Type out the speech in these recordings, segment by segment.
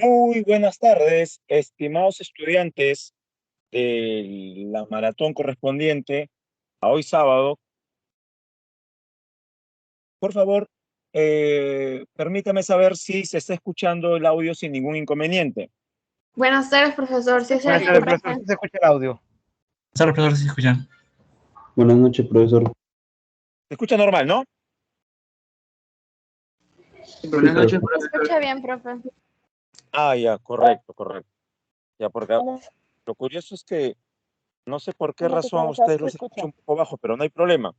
Muy buenas tardes, estimados estudiantes de la maratón correspondiente a hoy sábado. Por favor, permítame saber si se está escuchando el audio sin ningún inconveniente. Buenas tardes, profesor. Sí, Buenas tardes, profesor. ¿Sí se escucha el audio? Buenas tardes, profesor. ¿Sí se escuchan? Buenas noches, profesor. Se escucha normal, ¿no? Buenas noches, Se profesor. escucha bien, profe. Ah, ya, correcto. Ya, porque lo curioso es que no sé por qué razón ustedes los escuchan un poco bajo, pero no hay problema.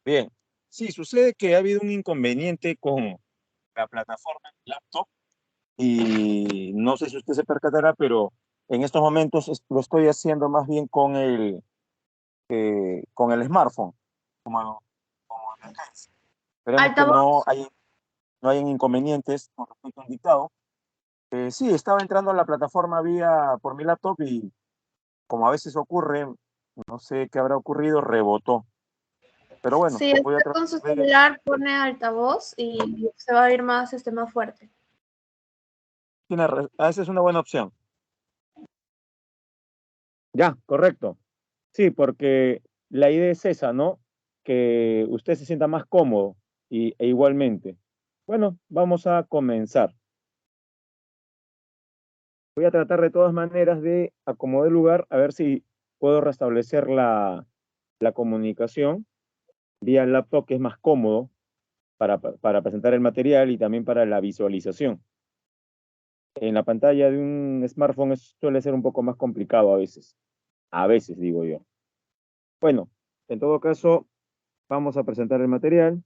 Bien, sí, sucede que ha habido un inconveniente con la plataforma laptop y no sé si usted se percatará, pero en estos momentos lo estoy haciendo más bien con el smartphone, como emergencia. Esperemos que Altavoz. no hayan inconvenientes con respecto al dictado. Sí, estaba entrando a la plataforma por mi laptop y como a veces ocurre, no sé qué habrá ocurrido, rebotó. Pero bueno, Si voy a está tratar con su de... celular, pone altavoz y se va a ir más fuerte. Esa es una buena opción. Ya, correcto. Sí, porque la idea es esa, ¿no? Que usted se sienta más cómodo e igualmente. Bueno, vamos a comenzar. Voy a tratar de todas maneras de acomodar el lugar a ver si puedo restablecer la comunicación vía laptop, que es más cómodo para presentar el material y también para la visualización. En la pantalla de un smartphone suele ser un poco más complicado a veces. A veces, digo yo. Bueno, en todo caso, vamos a presentar el material.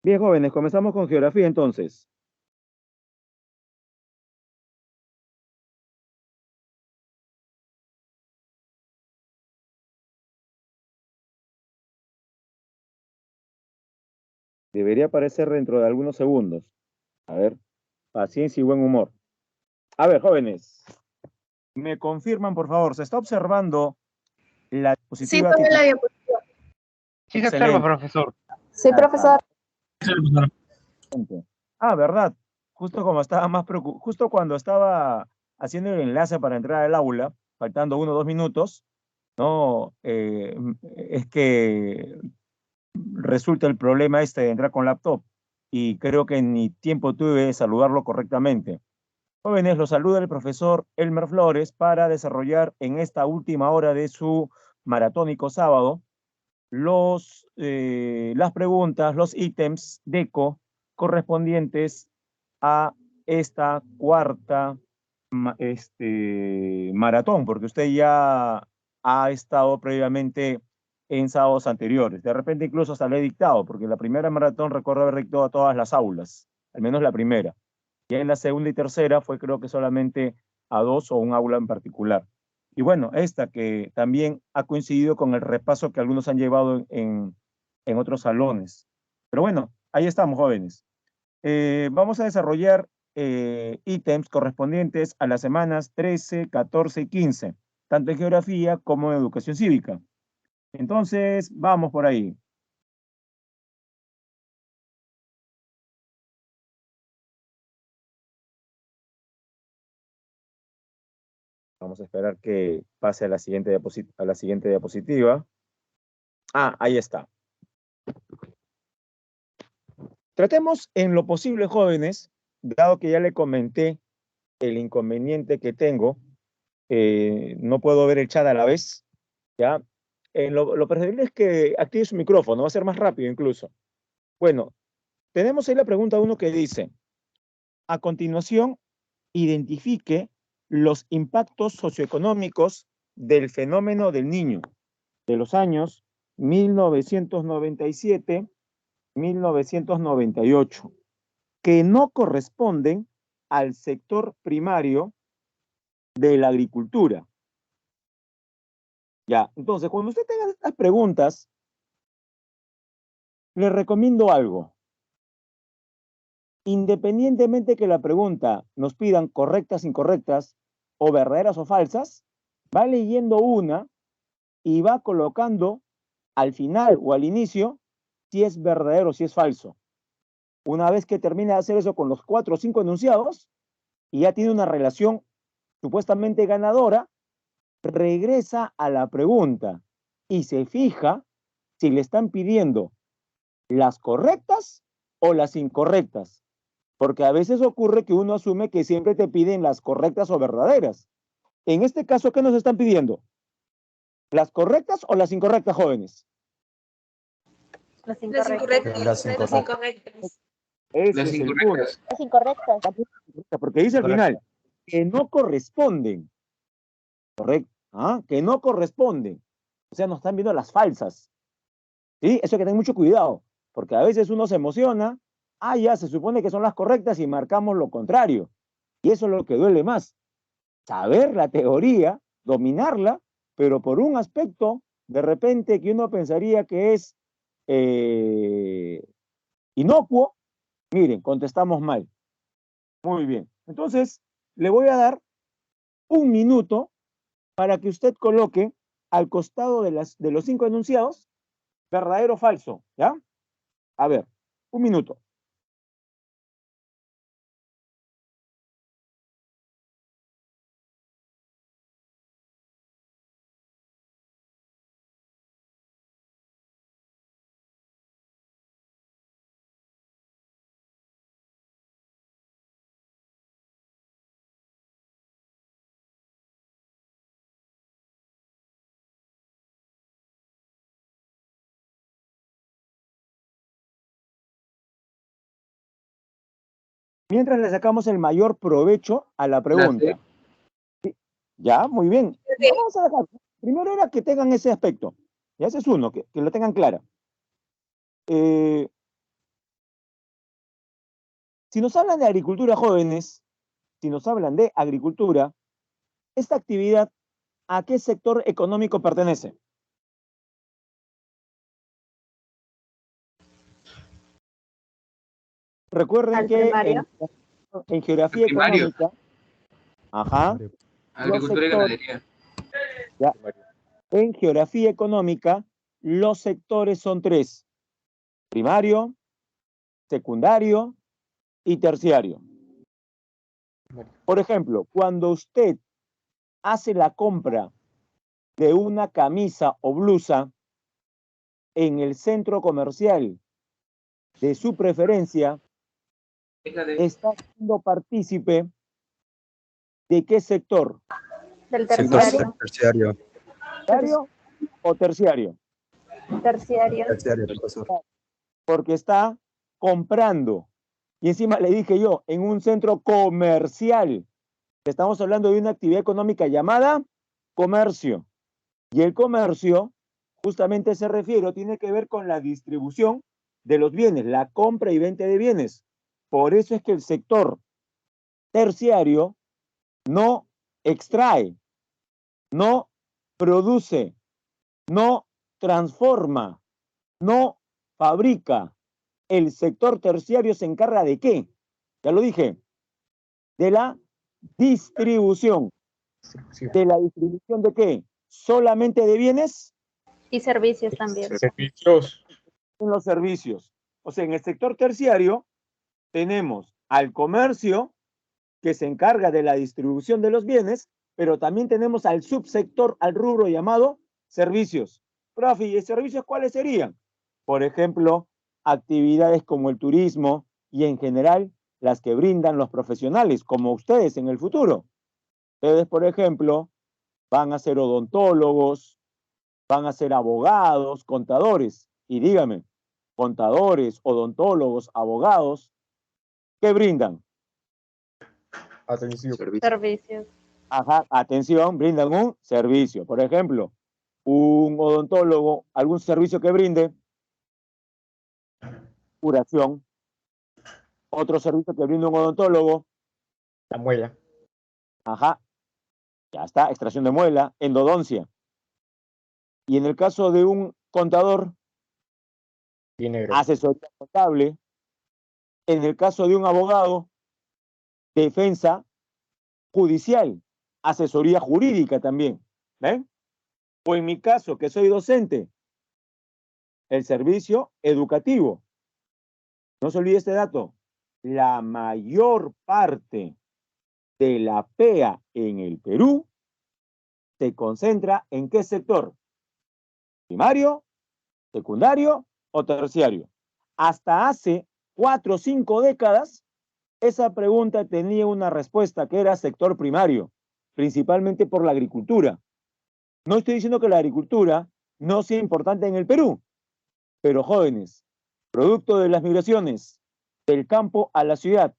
Bien, jóvenes, comenzamos con geografía entonces. Debería aparecer dentro de algunos segundos. A ver, paciencia y buen humor. A ver, jóvenes, me confirman, por favor, ¿se está observando la Sí, diapositiva profe, la titular? diapositiva. Sí se observa, Excelente. profesor. Sí, profesor. Ah, ¿verdad? Justo cuando estaba haciendo el enlace para entrar al aula, faltando 1 o 2 minutos, no, es que resulta el problema este de entrar con laptop y creo que ni tiempo tuve de saludarlo correctamente. Jóvenes, los saluda el profesor Elmer Flores para desarrollar en esta última hora de su maratónico sábado las preguntas, los ítems DECO correspondientes a esta cuarta maratón, porque usted ya ha estado previamente en sábados anteriores. De repente incluso hasta le he dictado, porque la primera maratón recuerdo haber dictado a todas las aulas, al menos la primera. Ya en la segunda y tercera fue creo que solamente a 2 o un aula en particular. Y bueno, esta que también ha coincidido con el repaso que algunos han llevado en otros salones. Pero bueno, ahí estamos, jóvenes. Vamos a desarrollar ítems correspondientes a las semanas 13, 14 y 15, tanto en geografía como en educación cívica. Entonces, vamos por ahí. Vamos a esperar que pase a la siguiente diapositiva. Ah, ahí está. Tratemos en lo posible, jóvenes, dado que ya le comenté el inconveniente que tengo, no puedo ver el chat a la vez, ¿ya? Lo preferible es que active su micrófono, va a ser más rápido incluso. Bueno, tenemos ahí la pregunta 1 que dice, a continuación, identifique los impactos socioeconómicos del fenómeno del niño de los años 1997 1998, que no corresponden al sector primario de la agricultura. Ya, entonces, cuando usted tenga estas preguntas, le recomiendo algo. Independientemente que la pregunta nos pidan correctas, incorrectas, o verdaderas o falsas, va leyendo una y va colocando al final o al inicio si es verdadero o si es falso. Una vez que termina de hacer eso con los 4 o 5 enunciados y ya tiene una relación supuestamente ganadora, regresa a la pregunta y se fija si le están pidiendo las correctas o las incorrectas. Porque a veces ocurre que uno asume que siempre te piden las correctas o verdaderas. En este caso, ¿qué nos están pidiendo? ¿Las correctas o las incorrectas, jóvenes? Las Las incorrectas. incorrectas. Las incorrectas. Ese Las es el punto. incorrectas. Es incorrecto. Porque dice al Correcto. final que no corresponden. Correcto. ¿Ah? Que no corresponden. O sea, nos están viendo las falsas. ¿Sí? Eso hay que tener mucho cuidado. Porque a veces uno se emociona. Ah, ya, se supone que son las correctas y marcamos lo contrario. Y eso es lo que duele más. Saber la teoría, dominarla, pero por un aspecto, de repente, que uno pensaría que es inocuo, miren, contestamos mal. Muy bien. Entonces, le voy a dar un minuto para que usted coloque al costado de los 5 enunciados, verdadero o falso, ¿ya? A ver, un minuto. Mientras le sacamos el mayor provecho a la pregunta. ¿Sí? Ya, muy bien. Vamos a dejar. Primero era que tengan ese aspecto. Y ese es uno, que lo tengan clara. Si nos hablan de agricultura, jóvenes, si nos hablan de agricultura, esta actividad, ¿a qué sector económico pertenece? Recuerden Al que primario. en geografía Al primario. económica, ajá, Agricultura y sectores. ganadería. ya, en geografía económica, los sectores son 3: primario, secundario y terciario. Por ejemplo, cuando usted hace la compra de una camisa o blusa en el centro comercial de su preferencia, está siendo partícipe ¿de qué sector? Del Sector terciario. terciario. ¿Terciario o terciario? Terciario. Terciario, profesor. Porque está comprando. Y encima le dije yo, en un centro comercial. Estamos hablando de una actividad económica llamada comercio. Y el comercio, justamente se refiere, tiene que ver con la distribución de los bienes, la compra y venta de bienes. Por eso es que el sector terciario no extrae, no produce, no transforma, no fabrica. El sector terciario se encarga de ¿qué? Ya lo dije, de la distribución. ¿De la distribución de qué? ¿Solamente de bienes? Y servicios también. Servicios. En los servicios. O sea, en el sector terciario tenemos al comercio que se encarga de la distribución de los bienes, pero también tenemos al subsector, al rubro llamado servicios. Profe, ¿y servicios cuáles serían? Por ejemplo, actividades como el turismo y en general las que brindan los profesionales, como ustedes en el futuro. Ustedes, por ejemplo, van a ser odontólogos, van a ser abogados, contadores. Y dígame, contadores, odontólogos, abogados, ¿qué brindan? Atención. Servicios. Ajá, atención, brindan un servicio. Por ejemplo, un odontólogo, algún servicio que brinde. curación. Otro servicio que brinda un odontólogo, La muela. ajá, ya está, extracción de muela, endodoncia. Y en el caso de un contador, Dinero. asesoría contable. En el caso de un abogado, defensa judicial, asesoría jurídica también. ¿Ven? O en mi caso, que soy docente, el servicio educativo. No se olvide este dato. La mayor parte de la PEA en el Perú se concentra en qué sector: primario, secundario o terciario. Hasta hace 4 o 5 décadas, esa pregunta tenía una respuesta que era sector primario, principalmente por la agricultura. No estoy diciendo que la agricultura no sea importante en el Perú, pero jóvenes, producto de las migraciones del campo a la ciudad,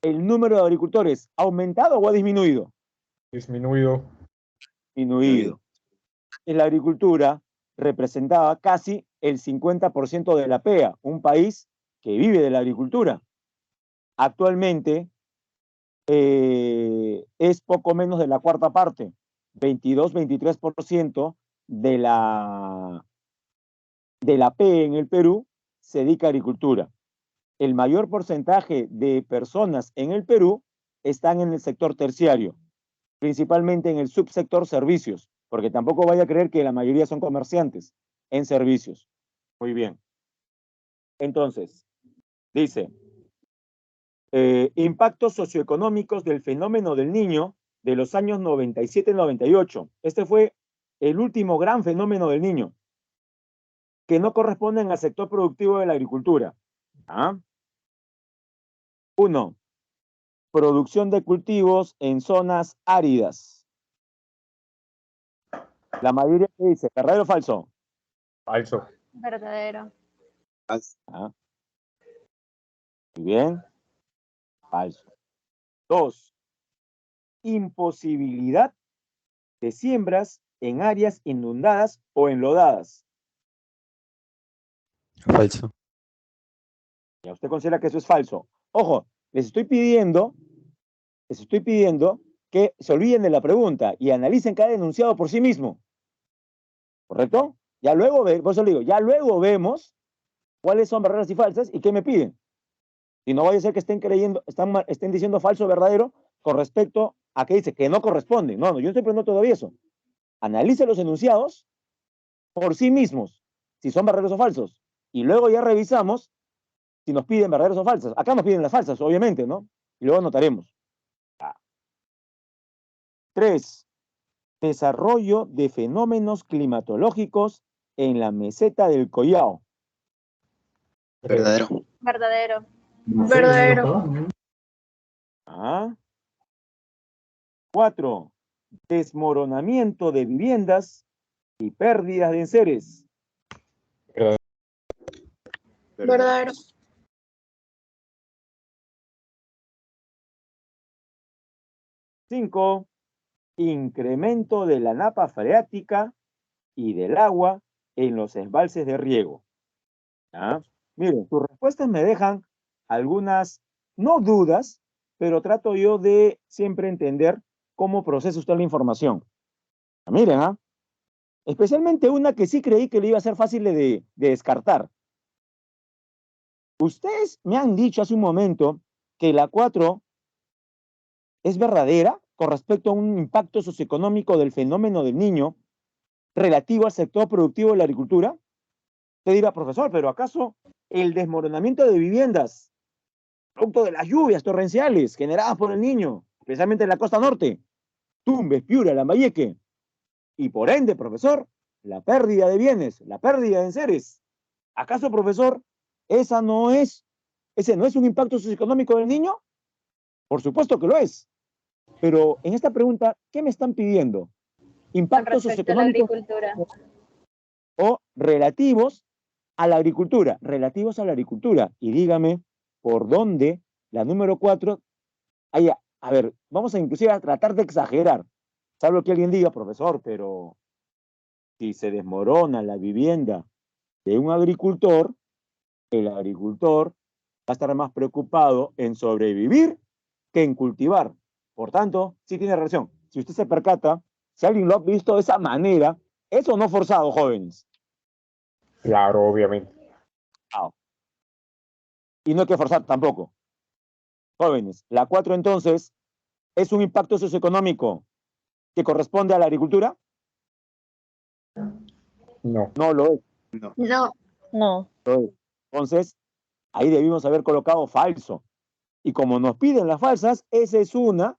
¿el número de agricultores ha aumentado o ha disminuido? Disminuido. Disminuido. En la agricultura representaba casi el 50% de la PEA, un país que vive de la agricultura. Actualmente es poco menos de la cuarta parte, 22-23% de la PEA en el Perú se dedica a agricultura. El mayor porcentaje de personas en el Perú están en el sector terciario, principalmente en el subsector servicios, porque tampoco vaya a creer que la mayoría son comerciantes en servicios. Muy bien. Entonces, dice, impactos socioeconómicos del fenómeno del niño de los años 97-98. Este fue el último gran fenómeno del niño, que no corresponden al sector productivo de la agricultura. ¿Ah? 1. Producción de cultivos en zonas áridas. La mayoría que dice, ¿verdadero o falso? Falso. Verdadero. ¿Ah? Muy bien. Falso. 2. Imposibilidad de siembras en áreas inundadas o enlodadas. Falso. Ya usted considera que eso es falso. Ojo, les estoy pidiendo que se olviden de la pregunta y analicen cada enunciado por sí mismo. ¿Correcto? Ya luego, por eso le digo, ya luego vemos cuáles son verdaderas y falsas y qué me piden. Y no vaya a ser que estén diciendo falso o verdadero con respecto a que dice que no corresponde. No, yo no estoy preguntando todavía eso. Analice los enunciados por sí mismos, si son verdaderos o falsos. Y luego ya revisamos si nos piden verdaderos o falsas. Acá nos piden las falsas, obviamente, ¿no? Y luego anotaremos. 3. Desarrollo de fenómenos climatológicos en la meseta del Collao. Verdadero. Verdadero. Verdadero. 4. Desmoronamiento de viviendas y pérdidas de enseres. Verdadero. 5. Incremento de la napa freática y del agua en los embalses de riego. Miren, sus respuestas me dejan algunas, no dudas, pero trato yo de siempre entender cómo procesa usted la información. Miren, especialmente una que sí creí que le iba a ser fácil de descartar. Ustedes me han dicho hace un momento que la 4 es verdadera con respecto a un impacto socioeconómico del fenómeno del niño relativo al sector productivo de la agricultura. Usted dirá, profesor, pero ¿acaso el desmoronamiento de viviendas, producto de las lluvias torrenciales generadas por el niño, especialmente en la costa norte, Tumbes, Piura, Lambayeque, y por ende, profesor, la pérdida de bienes, la pérdida de enseres, ¿acaso, profesor, ese no es un impacto socioeconómico del niño? Por supuesto que lo es. Pero en esta pregunta, ¿qué me están pidiendo? ¿Impactos socioeconómicos o relativos a la agricultura? Relativos a la agricultura. Y dígame, ¿por dónde la número 4? A ver, vamos a inclusive a tratar de exagerar. Salvo que alguien diga, profesor, pero si se desmorona la vivienda de un agricultor, el agricultor va a estar más preocupado en sobrevivir que en cultivar. Por tanto, sí tiene relación. Si usted se percata, si alguien lo ha visto de esa manera, eso no forzado, jóvenes. Claro, obviamente. Y no hay que forzar tampoco. Jóvenes, la 4 entonces es un impacto socioeconómico que corresponde a la agricultura. No. No lo es. No. No. Entonces, ahí debimos haber colocado falso. Y como nos piden las falsas, esa es una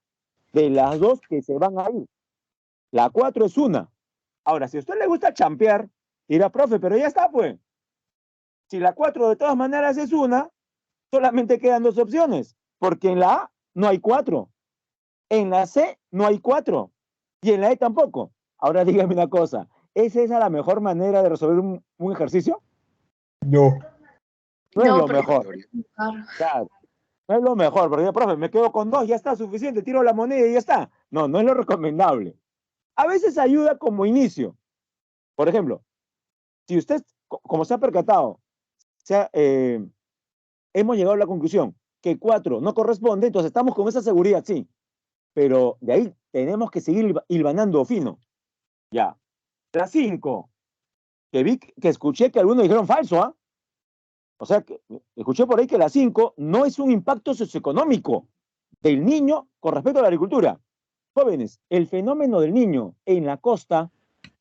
de las dos que se van a ir. La 4 es una. Ahora, si a usted le gusta champear, dirá, profe, pero ya está, pues. Si la 4 de todas maneras es una, solamente quedan dos opciones. Porque en la A no hay 4. En la C no hay 4. Y en la E tampoco. Ahora dígame una cosa. ¿Es esa la mejor manera de resolver un ejercicio? No. No es No, lo porque- mejor. Claro. No es lo mejor, porque, profe, me quedo con 2, ya está suficiente, tiro la moneda y ya está. No, no es lo recomendable. A veces ayuda como inicio. Por ejemplo, si usted, como se ha percatado, hemos llegado a la conclusión que 4 no corresponde, entonces estamos con esa seguridad, sí. Pero de ahí tenemos que seguir hilvanando fino. Ya. La 5, que escuché que algunos dijeron falso, ¿ah? O sea, que escuché por ahí que la 5 no es un impacto socioeconómico del niño con respecto a la agricultura. Jóvenes, el fenómeno del niño en la costa,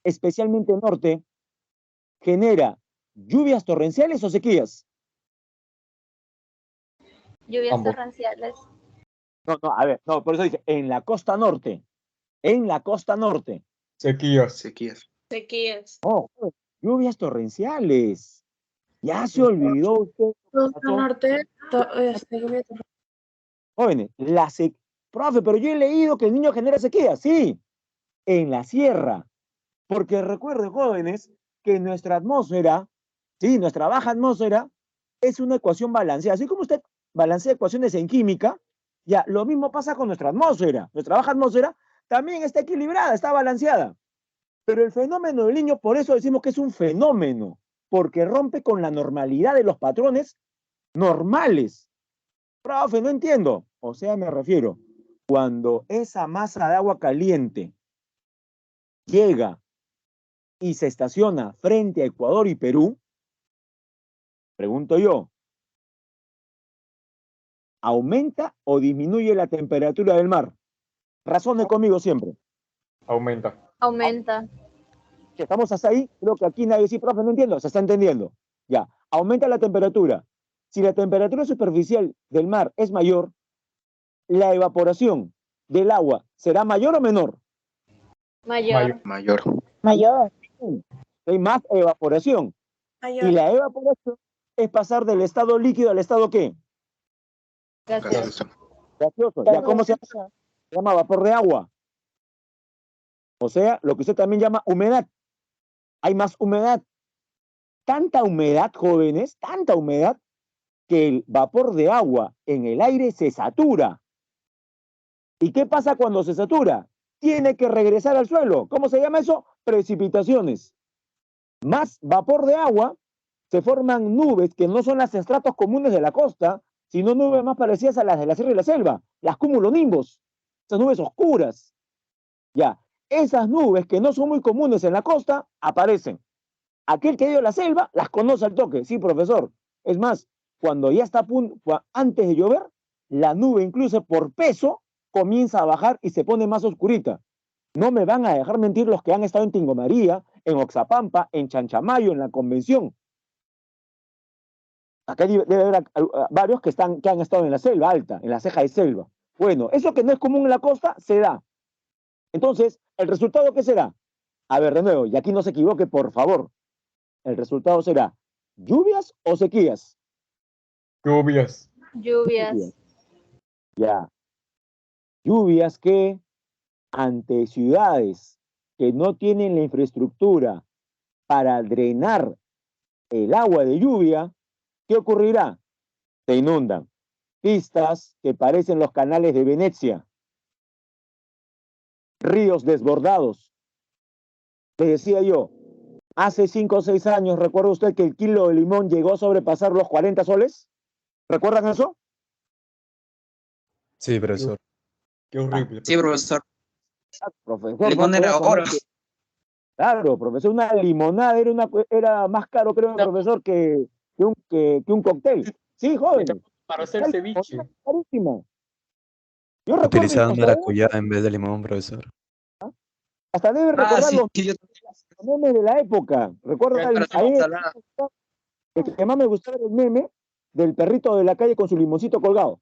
especialmente norte, genera lluvias torrenciales o sequías. Lluvias Ambos. torrenciales. No, no, a ver, no, por eso dije, en la costa norte. En la costa norte. Sequías. Sequías. Sequías. Oh, lluvias torrenciales. Ya se olvidó usted. Costa norte, lluvia torrencial. Jóvenes, profe, pero yo he leído que el niño genera sequía. Sí, en la sierra. Porque recuerden, jóvenes, que nuestra atmósfera, sí, nuestra baja atmósfera, es una ecuación balanceada. Así como usted balancea ecuaciones en química, ya, lo mismo pasa con nuestra atmósfera. Nuestra baja atmósfera también está equilibrada, está balanceada. Pero el fenómeno del niño, por eso decimos que es un fenómeno, porque rompe con la normalidad de los patrones normales. Profe, no entiendo. O sea, me refiero, cuando esa masa de agua caliente llega y se estaciona frente a Ecuador y Perú, pregunto yo, ¿aumenta o disminuye la temperatura del mar? Razone conmigo siempre. Aumenta. Aumenta. Que estamos hasta ahí, creo que aquí nadie dice, profe, no entiendo, se está entendiendo. Ya, aumenta la temperatura. Si la temperatura superficial del mar es mayor, la evaporación del agua será mayor o menor. Mayor. Mayor. Mayor. Hay más evaporación. Y la evaporación es pasar del estado líquido al estado ¿qué? Gaseoso. Gaseoso. ¿Ya cómo se llama? Se llama vapor de agua. O sea, lo que usted también llama humedad. Hay más humedad. Tanta humedad, jóvenes, tanta humedad, que el vapor de agua en el aire se satura. ¿Y qué pasa cuando se satura? Tiene que regresar al suelo. ¿Cómo se llama eso? Precipitaciones. Más vapor de agua, se forman nubes que no son los estratos comunes de la costa, sino nubes más parecidas a las de la sierra y la selva, las cumulonimbos, esas nubes oscuras. Ya, esas nubes que no son muy comunes en la costa, aparecen. Aquel que ha ido a la selva las conoce al toque, sí, profesor. Es más, cuando ya está antes de llover, la nube incluso por peso comienza a bajar y se pone más oscurita. No me van a dejar mentir los que han estado en Tingomaría, en Oxapampa, en Chanchamayo, en la Convención. Acá debe haber varios que han estado en la selva alta, en la ceja de selva. Bueno, eso que no es común en la costa, se da. Entonces, ¿el resultado qué será? A ver, de nuevo, y aquí no se equivoque, por favor. El resultado será, ¿lluvias o sequías? Lluvias. Lluvias. Ya. Lluvias que ante ciudades que no tienen la infraestructura para drenar el agua de lluvia, ¿qué ocurrirá? Se inundan. Pistas que parecen los canales de Venecia. Ríos desbordados. Les decía yo, Hace 5 o 6 años, ¿recuerda usted que el kilo de limón llegó a sobrepasar los 40 soles? ¿Recuerdan eso? Sí, profesor. Qué horrible. Sí, profesor. Profesor, Limón no era puedo oro. poner- Claro, profesor, una limonada era más caro, creo, profesor, que un cóctel. Sí, joven. Para hacer Una ceviche. limonada carísima. Yo recuerdo, Utilizaban hasta maracuyá en vez de limón, profesor. debe Ah, recordar sí, los yo memes de la época. Recuerda, pero ahí salada. el que más me gustaba era el meme del perrito de la calle con su limoncito colgado.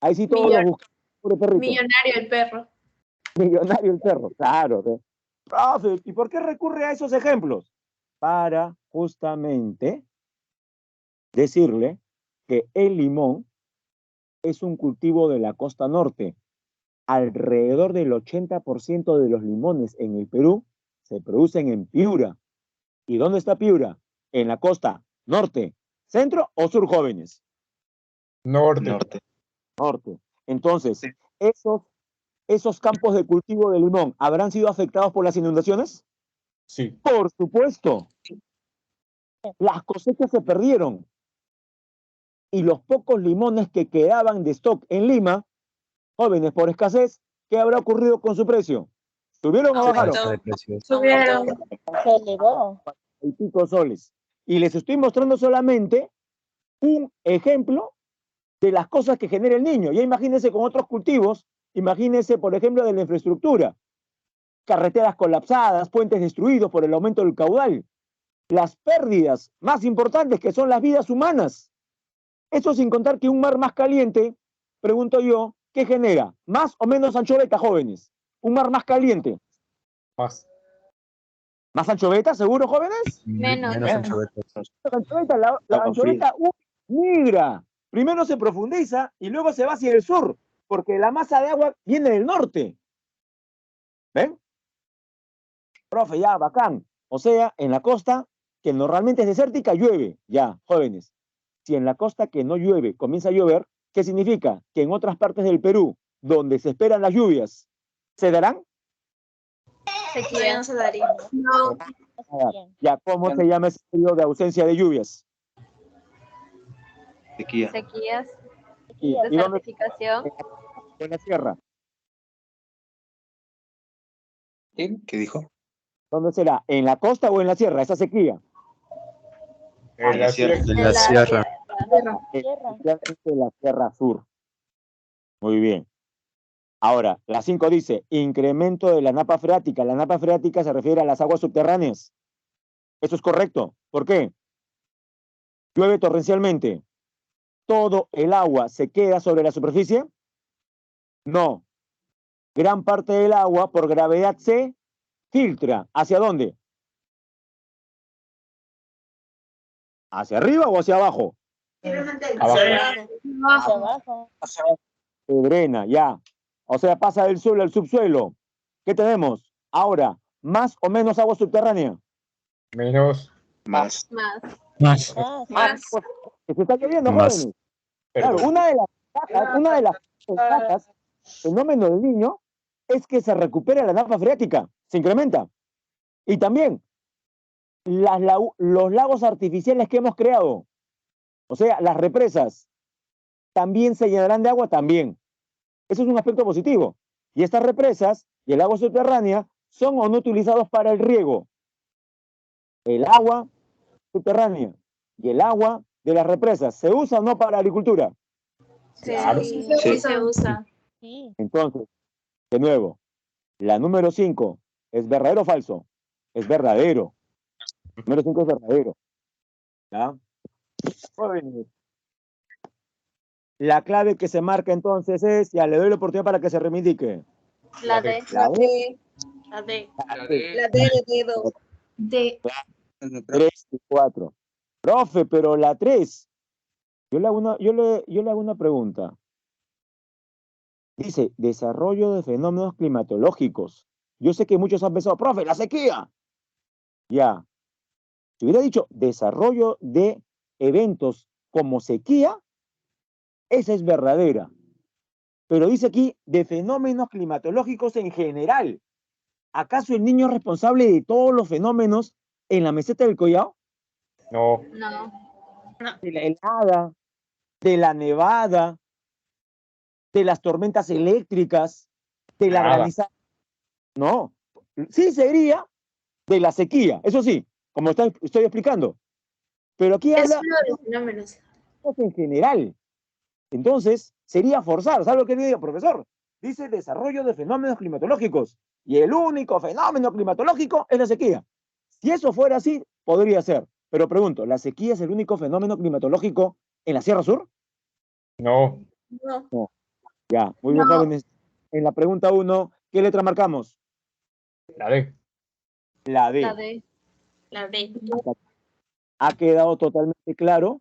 Ahí sí todos los buscaban, pobre perrito. Millonario el perro. Millonario el perro, claro. ¿Sí? Profe, ¿y por qué recurre a esos ejemplos? Para justamente decirle que el limón es un cultivo de la costa norte. Alrededor del 80% de los limones en el Perú se producen en Piura. ¿Y dónde está Piura? En la costa norte, centro o sur, jóvenes. Norte. Norte. Entonces, esos campos de cultivo de limón, ¿habrán sido afectados por las inundaciones? Sí. Por supuesto. Las cosechas se perdieron. Y los pocos limones que quedaban de stock en Lima, jóvenes, por escasez, ¿qué habrá ocurrido con su precio? ¿Subieron o bajaron? Alza de precios. Subieron. Se elevó. Y pico soles. Y les estoy mostrando solamente un ejemplo de las cosas que genera el niño. Ya imagínense con otros cultivos, imagínense, por ejemplo, de la infraestructura. Carreteras colapsadas, puentes destruidos por el aumento del caudal. Las pérdidas más importantes que son las vidas humanas. Eso sin contar que un mar más caliente, pregunto yo, ¿qué genera? ¿Más o menos anchoveta, jóvenes? Un mar más caliente. Más. ¿Más anchoveta, seguro, jóvenes? Menos. Menos anchovetas. La anchoveta migra. Primero se profundiza y luego se va hacia el sur, porque la masa de agua viene del norte. ¿Ven? Profe, ya, bacán. O sea, en la costa, que normalmente es desértica, llueve. Ya, jóvenes. Si en la costa que no llueve comienza a llover, ¿qué significa? Que en otras partes del Perú, donde se esperan las lluvias, ¿se darán? Sequía. No se daría. No. Ya, ¿cómo se llama ese periodo de ausencia de lluvias? Sequía. Sequías. ¿Y dónde? Desertificación. En la sierra. ¿Qué dijo? ¿Dónde será? ¿En la costa o en la sierra? Esa sequía. En la sierra. En la sierra. En la sierra sur. Muy bien. Ahora, la 5 dice, incremento de la napa freática. La napa freática se refiere a las aguas subterráneas. Eso es correcto. ¿Por qué? Llueve torrencialmente. ¿Todo el agua se queda sobre la superficie? No. Gran parte del agua, por gravedad, se filtra. ¿Hacia dónde? ¿Hacia arriba o hacia abajo? Abajo. Se drena, ya. O sea, pasa del suelo al subsuelo. ¿Qué tenemos? Ahora, ¿más o menos agua subterránea? Menos. Más. Más. Más. Más. Que se está lloviendo, Más. jóvenes. Claro, Perdón. una de las ventajas, fenómeno del niño, es que se recupera la napa freática, se incrementa. Y también los lagos artificiales que hemos creado, o sea, las represas, también se llenarán de agua, también. Eso es un aspecto positivo. Y estas represas y el agua subterránea son o no utilizados para el riego. El agua subterránea y el agua de las represas, ¿se usa o no para la agricultura? Sí, Claro. sí, se usa. Sí. Entonces, de nuevo, la número 5, ¿es verdadero o falso? Es verdadero. Número 5 es verdadero. ¿Ya? Jóvenes. La clave que se marca entonces es, ya le doy la oportunidad para que se reivindique. La D. La D, La D. la D, La D de dedo. D. 3 y 4. Profe, pero la 3, yo le hago una pregunta. Dice, desarrollo de fenómenos climatológicos. Yo sé que muchos han pensado, profe, la sequía. Ya. Si hubiera dicho desarrollo de eventos como sequía, esa es verdadera. Pero dice aquí de fenómenos climatológicos en general. ¿Acaso el niño es responsable de todos los fenómenos en la meseta del Collao? No. No. De la helada, de la nevada, de las tormentas eléctricas, de la Nada. granizada. No, sí sería de la sequía, eso sí, como estoy explicando. Pero aquí Es habla uno de los fenómenos. en general. Entonces, sería forzar. ¿Sabe lo que le digo, profesor? Dice desarrollo de fenómenos climatológicos. Y el único fenómeno climatológico es la sequía. Si eso fuera así, podría ser. Pero pregunto, ¿la sequía es el único fenómeno climatológico en la Sierra Sur? No. No. Ya, muy bien, No. jóvenes. En la pregunta 1, ¿qué letra marcamos? La D. La D. La D. La D. ¿Ha quedado totalmente claro?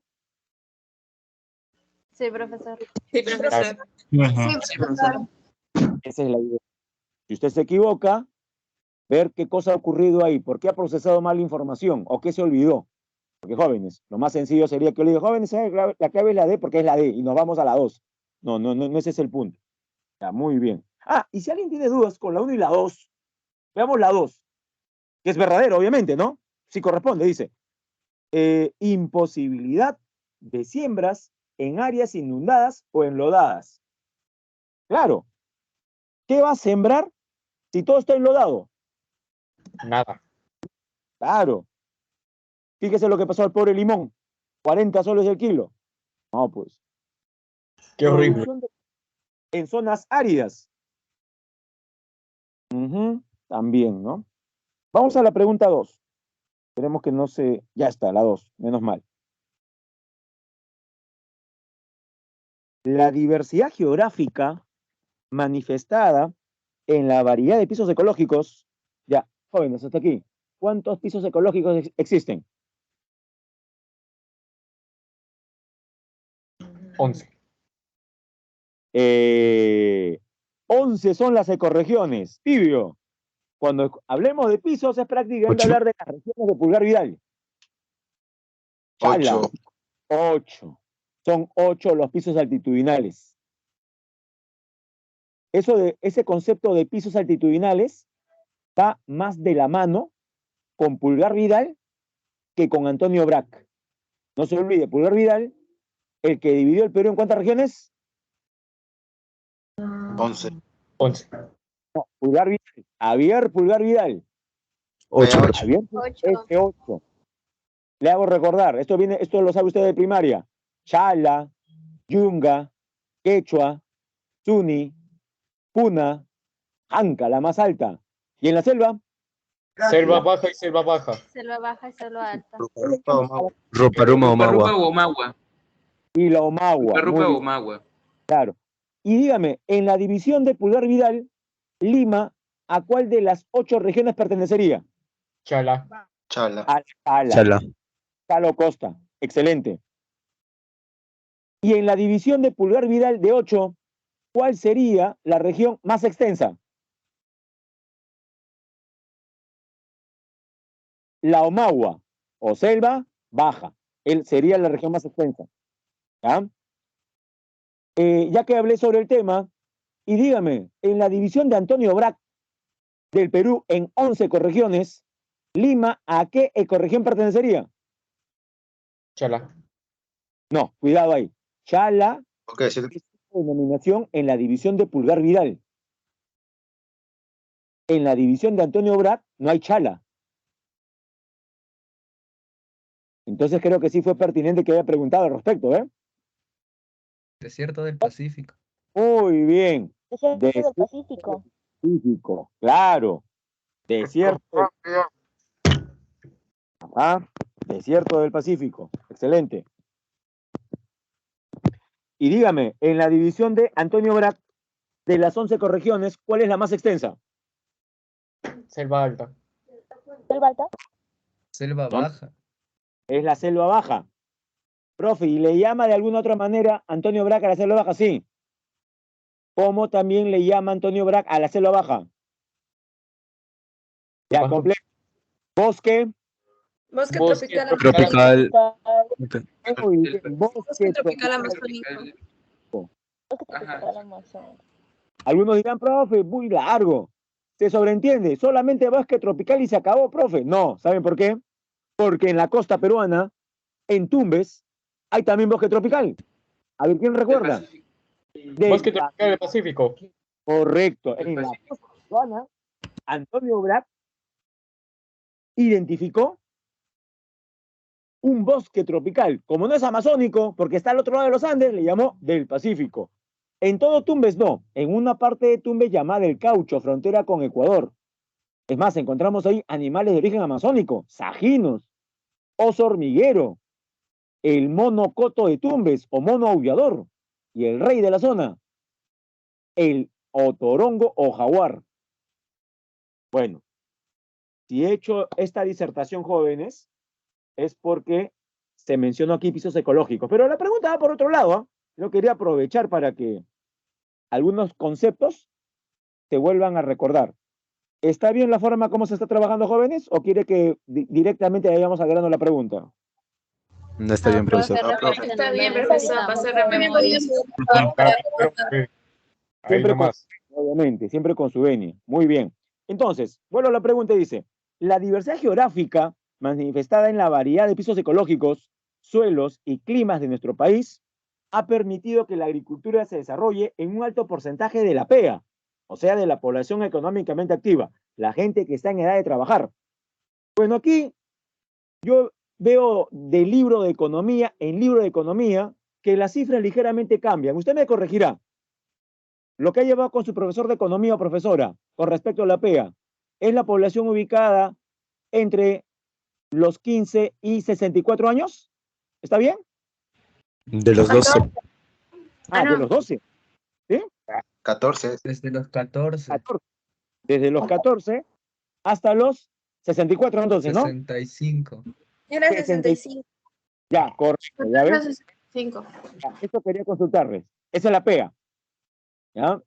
Sí, profesor. Sí, profesor. Sí, profesor. Esa es la idea. Si usted se equivoca, ver qué cosa ha ocurrido ahí, por qué ha procesado mal la información o qué se olvidó. Porque jóvenes, lo más sencillo sería que le diga, jóvenes, la clave es la D porque es la D y nos vamos a la 2. No, ese es el punto. Ya, muy bien. Ah, y si alguien tiene dudas con la 1 y la 2, veamos la 2, que es verdadero, obviamente, ¿no? Sí corresponde, dice. Imposibilidad de siembras en áreas inundadas o enlodadas. Claro. ¿Qué va a sembrar si todo está enlodado? Nada. Claro. Fíjese lo que pasó al pobre limón. 40 soles el kilo. No, pues. Qué horrible. Producción en zonas áridas. También, ¿no? Vamos a la pregunta 2. Esperemos que no se... Ya está, la 2. Menos mal. La diversidad geográfica manifestada en la variedad de pisos ecológicos. Ya, jóvenes, hasta aquí. ¿Cuántos pisos ecológicos existen? 11. 11 son las ecorregiones. Tibio. Cuando hablemos de pisos es prácticamente 8. hablar de las regiones de Pulgar Vidal. Chala. 8. 8. Son 8 los pisos altitudinales. Ese concepto de pisos altitudinales va más de la mano con Pulgar Vidal que con Antonio Brac. No se olvide, Pulgar Vidal, el que dividió el Perú en ¿cuántas regiones? 11. 11. Pulgar Vidal. Javier Pulgar Vidal. 8. Javier Ocho. 8. Le hago recordar, esto lo sabe usted de primaria. Chala, Yunga, Quechua, Suni, Puna, Anca, la más alta. ¿Y en la selva? Selva baja y selva baja. Selva baja y selva alta. Ruparuma, Rupa Omagua. o Omagua. Y la Omagua. Rupa Muy o bien, Omagua. claro. Y dígame, en la división de Pulgar Vidal, Lima, ¿a cuál de las 8 regiones pertenecería? Chala. Chala. A Chala. Chala. Calo Costa. Excelente. Y en la división de Pulgar Vidal de 8, ¿cuál sería la región más extensa? La Omagua o selva baja. Él sería la región más extensa. ¿Ya? Ya que hablé sobre el tema, y dígame, en la división de Antonio Brac del Perú en 11 ecorregiones, Lima, ¿a qué ecorregión pertenecería? Chala. No, cuidado ahí. Chala Ok, sí. es una denominación en la división de Pulgar Vidal. En la división de Antonio Brac no hay Chala. Entonces creo que sí fue pertinente que haya preguntado al respecto, ¿eh? Desierto del Pacífico. Muy bien. Desierto del Desierto Pacífico. Pacífico, claro. Desierto. Desierto del Pacífico. Excelente. Y dígame, en la división de Antonio Brac, de las 11 ecorregiones, ¿cuál es la más extensa? Selva alta. Selva alta. Selva ¿No? baja. Es la selva baja. Profe, ¿y le llama de alguna otra manera Antonio Brac a la selva baja? Sí. ¿Cómo también le llama Antonio Brac a la selva baja? Ya, completo. Bosque. Bosque Bosque tropical. Tropical. Muy bien. Bosque tropical amazónico. Bosque Ajá. tropical amazónico. Algunos dirán, profe, muy largo. Se sobreentiende, solamente bosque tropical y se acabó, profe. No, ¿saben por qué? Porque en la costa peruana, en Tumbes, hay también bosque tropical. A ver, ¿quién recuerda? Bosque tropical del Pacífico. Correcto. En la costa peruana, Antonio Black identificó un bosque tropical. Como no es amazónico, porque está al otro lado de los Andes, le llamó del Pacífico. En todo Tumbes no. En una parte de Tumbes llamada el Caucho, frontera con Ecuador. Es más, encontramos ahí animales de origen amazónico, sajinos, oso hormiguero, el mono coto de Tumbes o mono aullador, y el rey de la zona, el otorongo o jaguar. Bueno, si he hecho esta disertación, jóvenes, es porque se mencionó aquí pisos ecológicos. Pero la pregunta va por otro lado, ¿eh? Yo quería aprovechar para que algunos conceptos se vuelvan a recordar. ¿Está bien la forma como se está trabajando, jóvenes? ¿O quiere que directamente vayamos al grano de la pregunta? No está bien, profesor. No, profe. Está bien, profesor, para hacer la memoria. Ahí Siempre nomás. Obviamente, siempre con su venia. Muy bien. Entonces, vuelvo a la pregunta y dice, la diversidad geográfica manifestada en la variedad de pisos ecológicos, suelos y climas de nuestro país ha permitido que la agricultura se desarrolle en un alto porcentaje de la PEA, o sea, de la población económicamente activa, la gente que está en edad de trabajar. Bueno, aquí yo veo de libro de economía en libro de economía que las cifras ligeramente cambian. Usted me corregirá. Lo que ha llevado con su profesor de economía o profesora con respecto a la PEA es la población ubicada entre los 15 y 64 años. ¿Está bien? De los 12. Ah, no. de los 12. 14. Desde los 14. 14. Desde los 14 hasta los 64, entonces, ¿no? 65. Era 65. Ya, correcto. ¿Ya ves? 65. Ya, esto quería consultarles. Esa es la PEA. ¿Ya?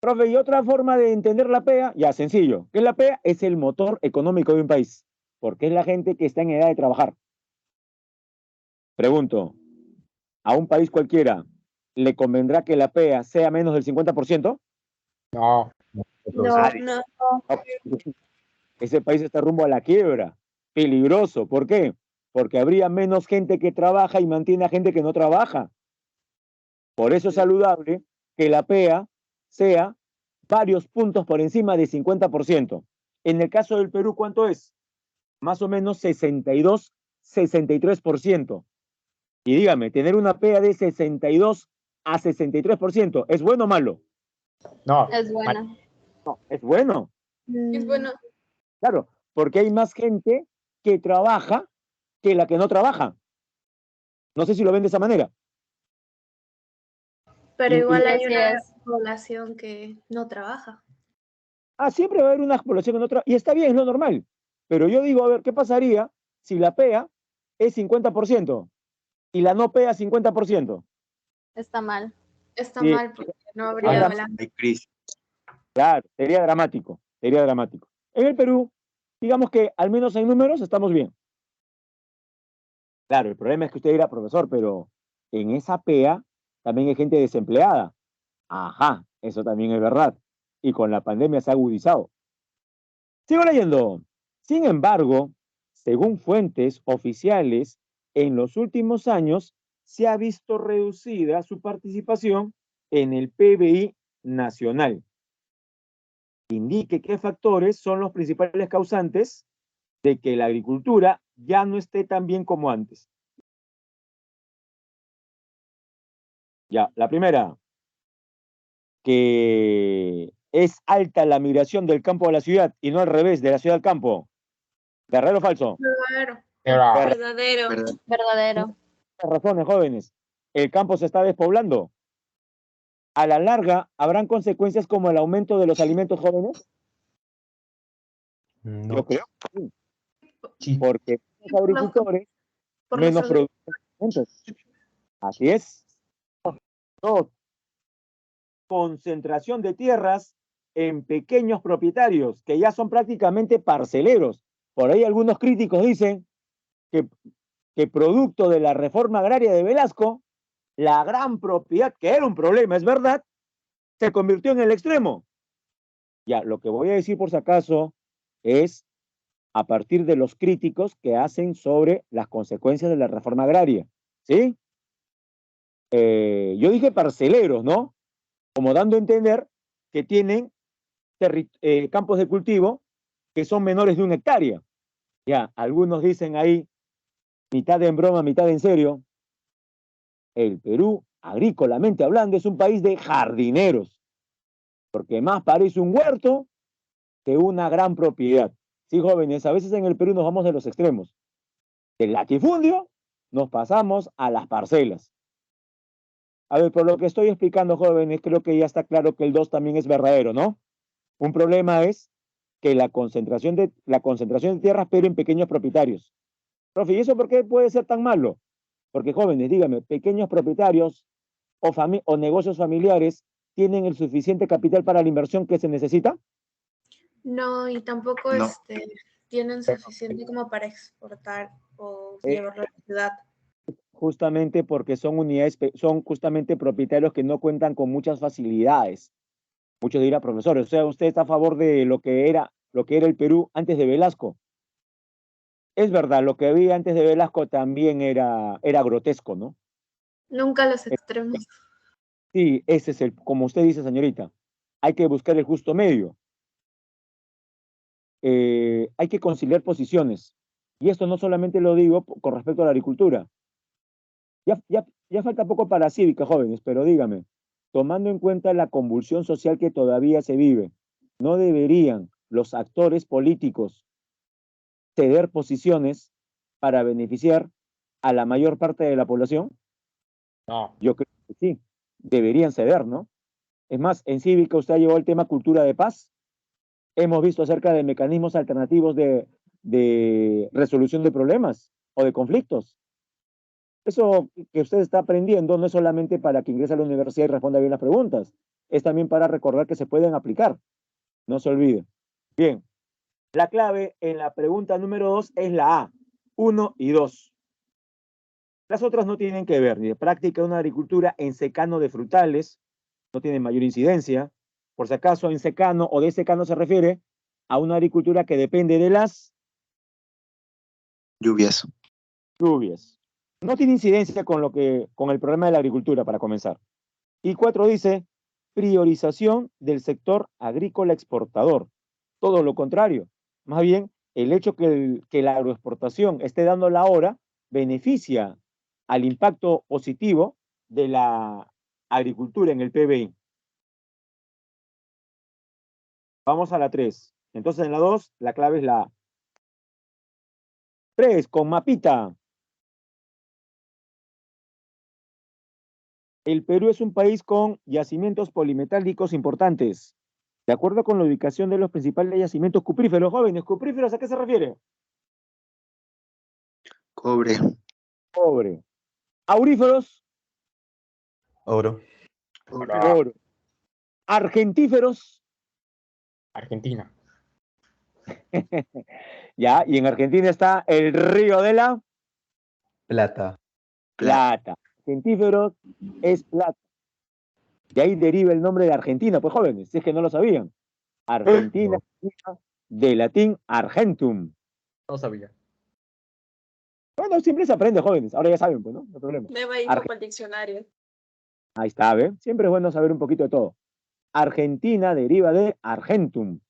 Profe, y otra forma de entender la PEA, ya, sencillo. ¿Qué es la PEA? Es el motor económico de un país, porque es la gente que está en edad de trabajar. Pregunto, ¿a un país cualquiera le convendrá que la PEA sea menos del 50%? No. No, No. Ese país está rumbo a la quiebra. Peligroso. ¿Por qué? Porque habría menos gente que trabaja y mantiene a gente que no trabaja. Por eso es saludable que la PEA sea varios puntos por encima de 50%. En el caso del Perú, ¿cuánto es? Más o menos 62, 63%. Y dígame, tener una PEA de 62 a 63%, ¿es bueno o malo? No. es bueno. No, es bueno. Es bueno. Claro, porque hay más gente que trabaja que la que no trabaja. No sé si lo ven de esa manera. Pero Y- igual y- hay Así una es. población que no trabaja. Siempre va a haber una población que no trabaja. Y está bien, es lo normal. Pero yo digo, a ver, ¿qué pasaría si la PEA es 50% y la no PEA 50%? Está mal. Está Sí. mal porque no habría Ahora- balance. Hay crisis. Claro, sería dramático, sería dramático. En el Perú, digamos que al menos en números estamos bien. Claro, el problema es que usted dirá, profesor, pero en esa PEA también hay gente desempleada. Ajá, eso también es verdad. Y con la pandemia se ha agudizado. Sigo leyendo. Sin embargo, según fuentes oficiales, en los últimos años se ha visto reducida su participación en el PBI nacional. Indique qué factores son los principales causantes de que la agricultura ya no esté tan bien como antes. Ya, la primera, que es alta la migración del campo a la ciudad y no al revés, de la ciudad al campo. ¿Verdadero o falso? Claro. Era. Verdadero. ¿Verdad? Verdadero. Razones, jóvenes. El campo se está despoblando. A la larga, ¿habrán consecuencias como el aumento de los alimentos, jóvenes? No. Yo creo que sí, Sí. porque los agricultores Por menos los producen alimentos. Así es. Dos, concentración de tierras en pequeños propietarios, que ya son prácticamente parceleros. Por ahí algunos críticos dicen que producto de la reforma agraria de Velasco, la gran propiedad, que era un problema, es verdad, se convirtió en el extremo. Ya, lo que voy a decir por si acaso es, a partir de los críticos que hacen sobre las consecuencias de la reforma agraria, ¿sí? Yo dije parceleros, ¿no? Como dando a entender que tienen campos de cultivo que son menores de 1 hectárea. Ya, algunos dicen ahí, mitad en broma, mitad en serio, el Perú, agrícolamente hablando, es un país de jardineros, porque más parece un huerto que una gran propiedad. Sí, jóvenes, a veces en el Perú nos vamos de los extremos. Del latifundio nos pasamos a las parcelas. A ver, por lo que estoy explicando, jóvenes, creo que ya está claro que el 2 también es verdadero, ¿no? Un problema es que la concentración de tierras, pero en pequeños propietarios. Profe, ¿y eso por qué puede ser tan malo? Porque, jóvenes, dígame, pequeños propietarios o negocios familiares tienen el suficiente capital para la inversión que se necesita. No, y tampoco No. tienen suficiente como para exportar o llevarlo a la ciudad. Justamente porque son justamente propietarios que no cuentan con muchas facilidades. Muchos dirán, profesor, o sea, usted está a favor de lo que era el Perú antes de Velasco. Es verdad, lo que había antes de Velasco también era grotesco, ¿no? Nunca los extremos. Sí, ese es como usted dice, señorita, hay que buscar el justo medio. Hay que conciliar posiciones. Y esto no solamente lo digo con respecto a la agricultura. Ya falta poco para cívica, jóvenes, pero dígame, tomando en cuenta la convulsión social que todavía se vive, ¿no deberían los actores políticos ceder posiciones para beneficiar a la mayor parte de la población? No. Yo creo que sí, deberían ceder, ¿no? Es más, en cívica usted ha llevado el tema cultura de paz. Hemos visto acerca de mecanismos alternativos de resolución de problemas o de conflictos. Eso que usted está aprendiendo no es solamente para que ingrese a la universidad y responda bien las preguntas, es también para recordar que se pueden aplicar. No se olvide. Bien, la clave en la pregunta número 2 es la A, 1 y 2. Las otras no tienen que ver, ni de práctica de una agricultura en secano de frutales, no tienen mayor incidencia. Por si acaso, en secano o de secano se refiere a una agricultura que depende de las Lluvias. lluvias. No tiene incidencia con el problema de la agricultura, para comenzar. Y 4 dice, priorización del sector agrícola exportador. Todo lo contrario. Más bien, el hecho que la agroexportación esté dando la hora beneficia al impacto positivo de la agricultura en el PBI. Vamos a la 3. Entonces, en la 2, la clave es la A. 3, con mapita. El Perú es un país con yacimientos polimetálicos importantes. De acuerdo con la ubicación de los principales yacimientos cupríferos, jóvenes, ¿cupríferos a qué se refiere? Cobre. Cobre. ¿Auríferos? Oro. Oro. ¿Argentíferos? Argentina. Ya, y en Argentina está el río de la Plata. Plata. Argentíferos es plata. De ahí deriva el nombre de Argentina, pues jóvenes, si es que no lo sabían. Argentina, de latín argentum. No sabía. Bueno, siempre se aprende, jóvenes. Ahora ya saben, pues, ¿no? No hay problema. Debe ir para el diccionario. Ahí está, ¿ve? Siempre es bueno saber un poquito de todo. Argentina deriva de argentum.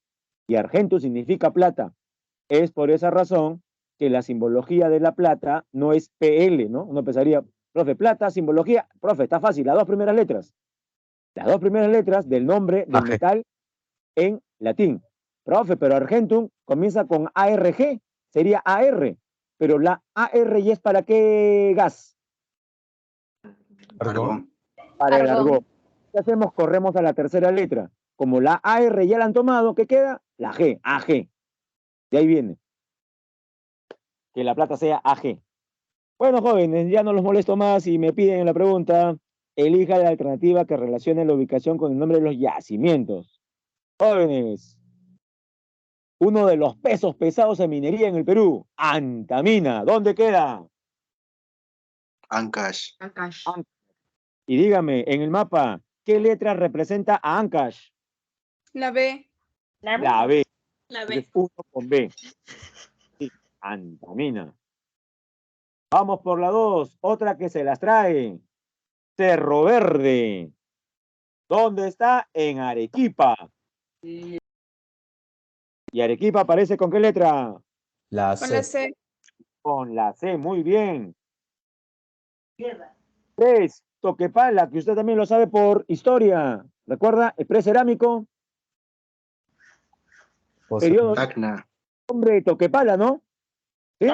Y argentum significa plata. Es por esa razón que la simbología de la plata no es PL, ¿no? Uno pensaría, profe, plata, simbología. Profe, está fácil, las 2 primeras letras. Las 2 primeras letras del nombre del AG. metal en latín. Profe, pero argentum comienza con ARG, sería AR. Pero la AR ya es para qué gas? Argón. Para el Argón. argón. ¿Qué hacemos? Corremos a la tercera letra. Como la AR ya la han tomado, ¿qué queda? La G, AG. De ahí viene. Que la plata sea AG. Bueno, jóvenes, ya no los molesto más y me piden en la pregunta, elija la alternativa que relacione la ubicación con el nombre de los yacimientos. Jóvenes, uno de los pesos pesados en minería en el Perú, Antamina. ¿Dónde queda? Ancash. Ancash. Y dígame, en el mapa, ¿qué letra representa a Ancash? La B. La B. La Entonces, B. 1 con B. Antamina. Vamos por la 2, otra que se las trae. Cerro Verde. ¿Dónde está? En Arequipa. ¿Y Arequipa aparece con qué letra? La Con la C. C. Con la C, muy bien. 3, Toquepala, que usted también lo sabe por historia. ¿Recuerda? El precerámico. Pozo. Periodo Tacna. hombre de Toquepala, ¿no? ¿Sí?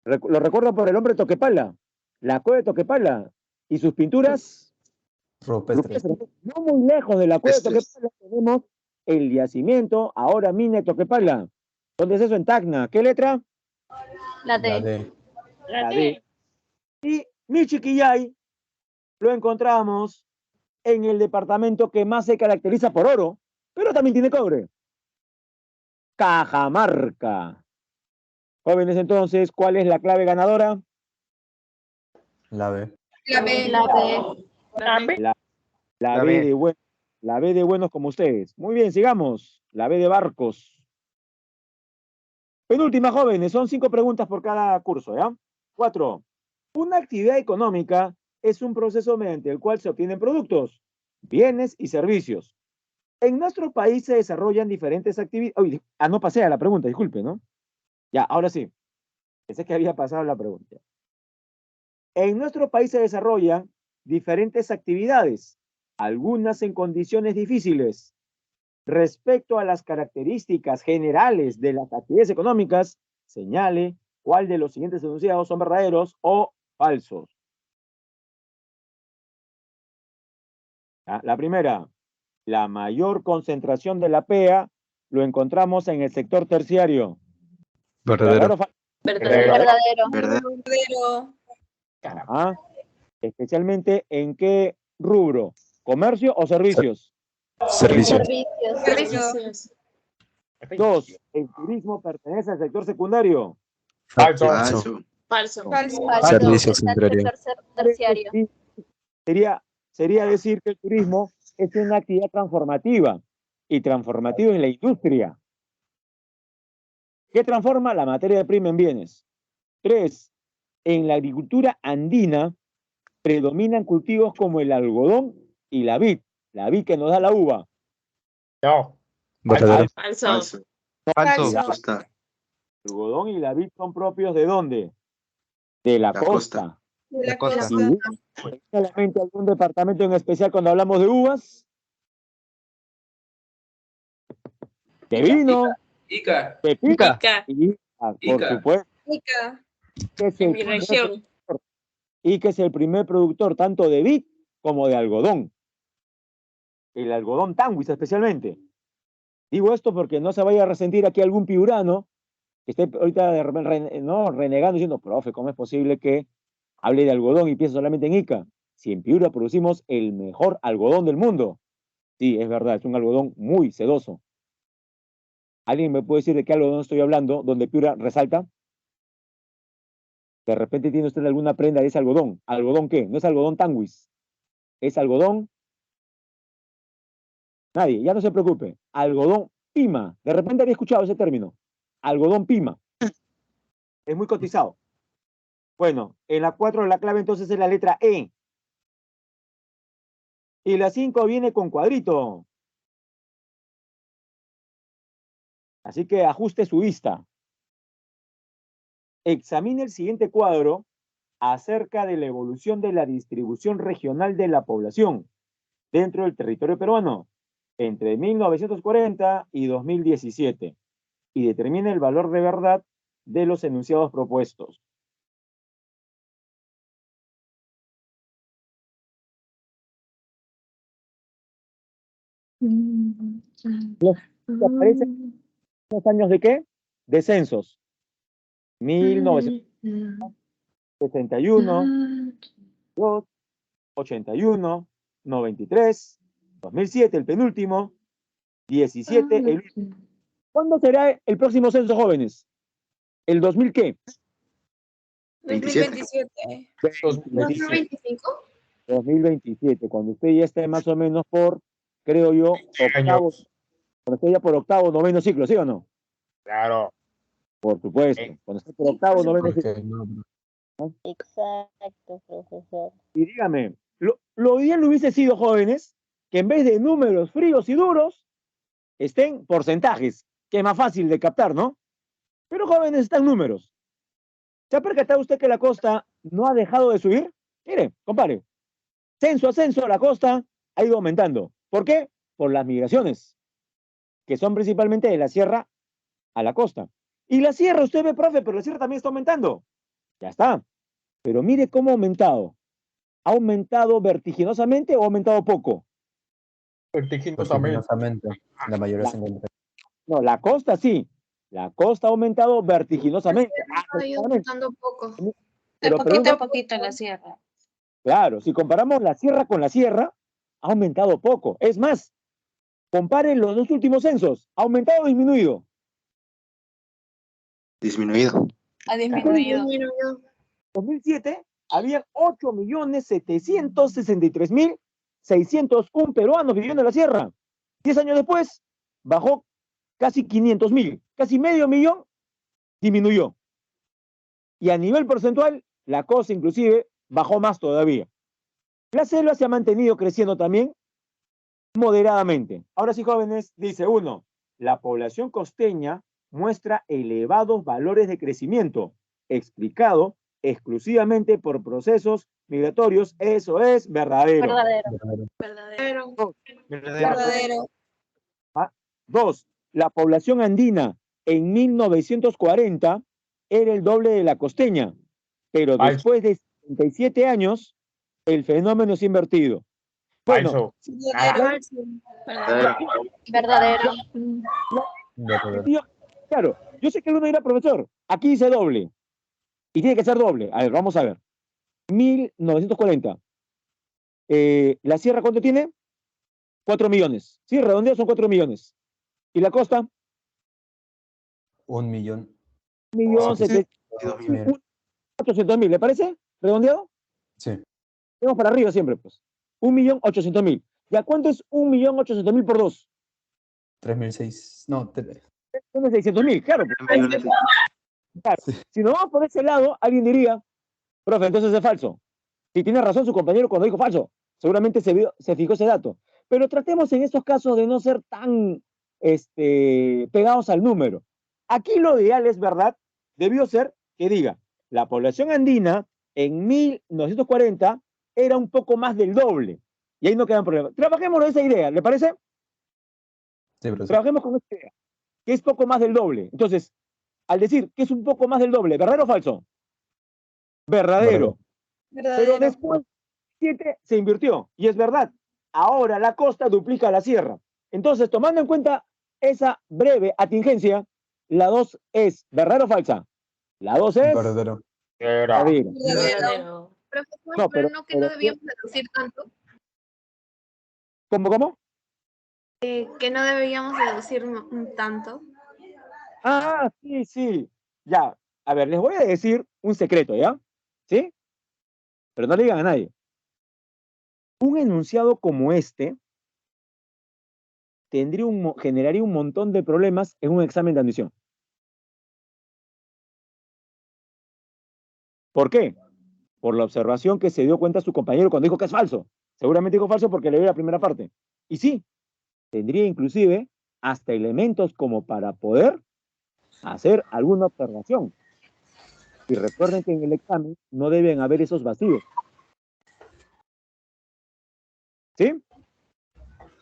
Lo recuerdo por el hombre de Toquepala. La cueva de Toquepala. Y sus pinturas. Rupestre. No muy lejos de la cueva de Rupestres. Toquepala tenemos el yacimiento, ahora mina de Toquepala. ¿Dónde es eso? En Tacna. ¿Qué letra? La La D. D. La D. Y Michiquillay lo encontramos en el departamento que más se caracteriza por oro, pero también tiene cobre. Cajamarca. Jóvenes, entonces, ¿cuál es la clave ganadora? La B. La B. La B. La La B B. de buenos. La B de buenos como ustedes. Muy bien, sigamos. La B de barcos. Penúltima, jóvenes. Son 5 preguntas por cada curso, ¿ya? 4. Una actividad económica es un proceso mediante el cual se obtienen productos, bienes y servicios. En nuestro país se desarrollan diferentes actividades. No pasé a la pregunta, disculpe, ¿no? Ya, ahora sí. Pensé que había pasado la pregunta. En nuestro país se desarrollan diferentes actividades, algunas en condiciones difíciles. Respecto a las características generales de las actividades económicas, señale cuál de los siguientes enunciados son verdaderos o falsos. La primera, la mayor concentración de la PEA lo encontramos en el sector terciario. Verdadero. ¿Verdadero o falso? Verdadero. ¿Verdad? Verdadero. Ajá. Especialmente en qué rubro, comercio o servicios. Servicio. Servicios. Servicios. 2, el turismo pertenece al sector secundario. Falso. Falso. Falso. Falso. Servicio Está en secundario. sector terciario. Sería decir que el turismo es una actividad transformativa, y transformativa es la industria. ¿Qué transforma? La materia prima en bienes. 3, en la agricultura andina predominan cultivos como el algodón y la vid que nos da la uva. No. Verdadero. Falso. Falso. Falso. Costa. El algodón y la vid son propios ¿de dónde? De la La costa. De La la costa. costa. ¿Y solamente algún departamento en especial cuando hablamos de uvas? De vino, Ica. de pica. Ica. Y, por Ica. supuesto, Ica. que es En el mi primer región. productor, y que es el primer productor tanto de vid como de algodón. El algodón tanguis especialmente. Digo esto porque no se vaya a resentir aquí algún piurano que esté ahorita renegando diciendo, profe, ¿cómo es posible que hable de algodón y piense solamente en Ica? Si en Piura producimos el mejor algodón del mundo. Sí, es verdad, es un algodón muy sedoso. ¿Alguien me puede decir de qué algodón estoy hablando, donde Piura resalta? De repente tiene usted alguna prenda de ese algodón. ¿Algodón qué? No es algodón tanguis. Es algodón. Nadie, ya no se preocupe. Algodón pima. De repente había escuchado ese término. Algodón pima. Es muy cotizado. Bueno, en la 4 la clave entonces es la letra E. Y la 5 viene con cuadrito. Así que ajuste su vista. Examine el siguiente cuadro acerca de la evolución de la distribución regional de la población dentro del territorio peruano entre 1940 y 2017 y determine el valor de verdad de los enunciados propuestos. ¿Aparecen los años de qué? De censos. 1961, 2, 81, 93, 2007, el penúltimo, 17, el último. ¿Cuándo será el próximo censo, jóvenes? ¿El 2000 qué? 2027. 2025. 2027, cuando usted ya esté más o menos por, creo yo, octavo, cuando esté ya por octavo, noveno ciclo, ¿sí o no? Claro. Por supuesto. Cuando está por octavo, noveno. Ok, no, Exacto, profesor. Y dígame, lo ideal hubiese sido, jóvenes, que en vez de números fríos y duros, estén porcentajes, que es más fácil de captar, ¿no? Pero, jóvenes, están números. ¿Se ha percatado usted que la costa no ha dejado de subir? Mire, compare. Censo a censo, la costa ha ido aumentando. ¿Por qué? Por las migraciones, que son principalmente de la sierra a la costa. Y la sierra, usted ve, profe, pero la sierra también está aumentando. Ya está. Pero mire cómo ha aumentado. ¿Ha aumentado vertiginosamente o ha aumentado poco? Vertiginosamente. vertiginosamente. La mayoría se encuentra. No, la costa sí. La costa ha aumentado vertiginosamente. Ha ido aumentando poco. Pero De poquito pregunta- a poquito la sierra. Claro, si comparamos la sierra con la sierra, ha aumentado poco. Es más, comparen los dos últimos censos. ¿Ha aumentado o disminuido? Disminuido. Ha disminuido. Disminuyó. 2007 había 8.763.601 peruanos viviendo en la sierra. 10 años después, bajó casi 500.000, casi medio millón, disminuyó. Y a nivel porcentual, la cosa inclusive bajó más todavía. La selva se ha mantenido creciendo también moderadamente. Ahora sí, jóvenes, dice uno, la población costeña muestra elevados valores de crecimiento, explicado exclusivamente por procesos migratorios. Eso es verdadero. Verdadero. Verdadero. Verdadero. Dos, la población andina en 1940 era el doble de la costeña, pero Falso. después de 77 años, el fenómeno se ha invertido. Bueno, Falso. Verdadero. Verdadero. claro, yo sé que uno dirá, profesor, aquí dice doble, y tiene que ser doble. A ver, vamos a ver. 1940. ¿La sierra cuánto tiene? 4 millones. Sí, redondeo son 4 millones. ¿Y la costa? 1.000.000. 1.800.000, ¿le parece? ¿Redondeado? Sí. Vamos para arriba siempre, pues. 1.800.000. ¿Ya cuánto es 1.800.000 por 2? 3.600. No, Son 600.000, claro. Claro. Si nos vamos por ese lado, alguien diría, profe, entonces es falso. Si tiene razón su compañero cuando dijo falso, seguramente se fijó ese dato. Pero tratemos en estos casos de no ser tan pegados al número. Aquí lo ideal es verdad, debió ser que diga, la población andina en 1940 era un poco más del doble. Y ahí no quedan problemas. Trabajemos de esa idea, ¿le parece? sí, profesor. Trabajemos con esa idea, que es poco más del doble. Entonces, al decir que es un poco más del doble, ¿verdadero o falso? Verdadero. Pero Verdadero. después 7 se invirtió. Y es verdad. Ahora la costa duplica la sierra. Entonces, tomando en cuenta esa breve atingencia, la 2 es ¿verdadero o falsa? La 2 es Verdadero. Era. verdadera. Verdadero. Profesor, No, pero pero- no que no pero- debíamos deducir tanto. ¿Cómo? Que no deberíamos deducir tanto. Ah, sí. Ya. A ver, les voy a decir un secreto, ¿ya? ¿Sí? Pero no le digan a nadie. Un enunciado como este generaría un montón de problemas en un examen de admisión. ¿Por qué? Por la observación que se dio cuenta su compañero cuando dijo que es falso. Seguramente dijo falso porque leí la primera parte. Y sí, tendría inclusive hasta elementos como para poder hacer alguna observación. Y recuerden que en el examen no deben haber esos vacíos. ¿Sí?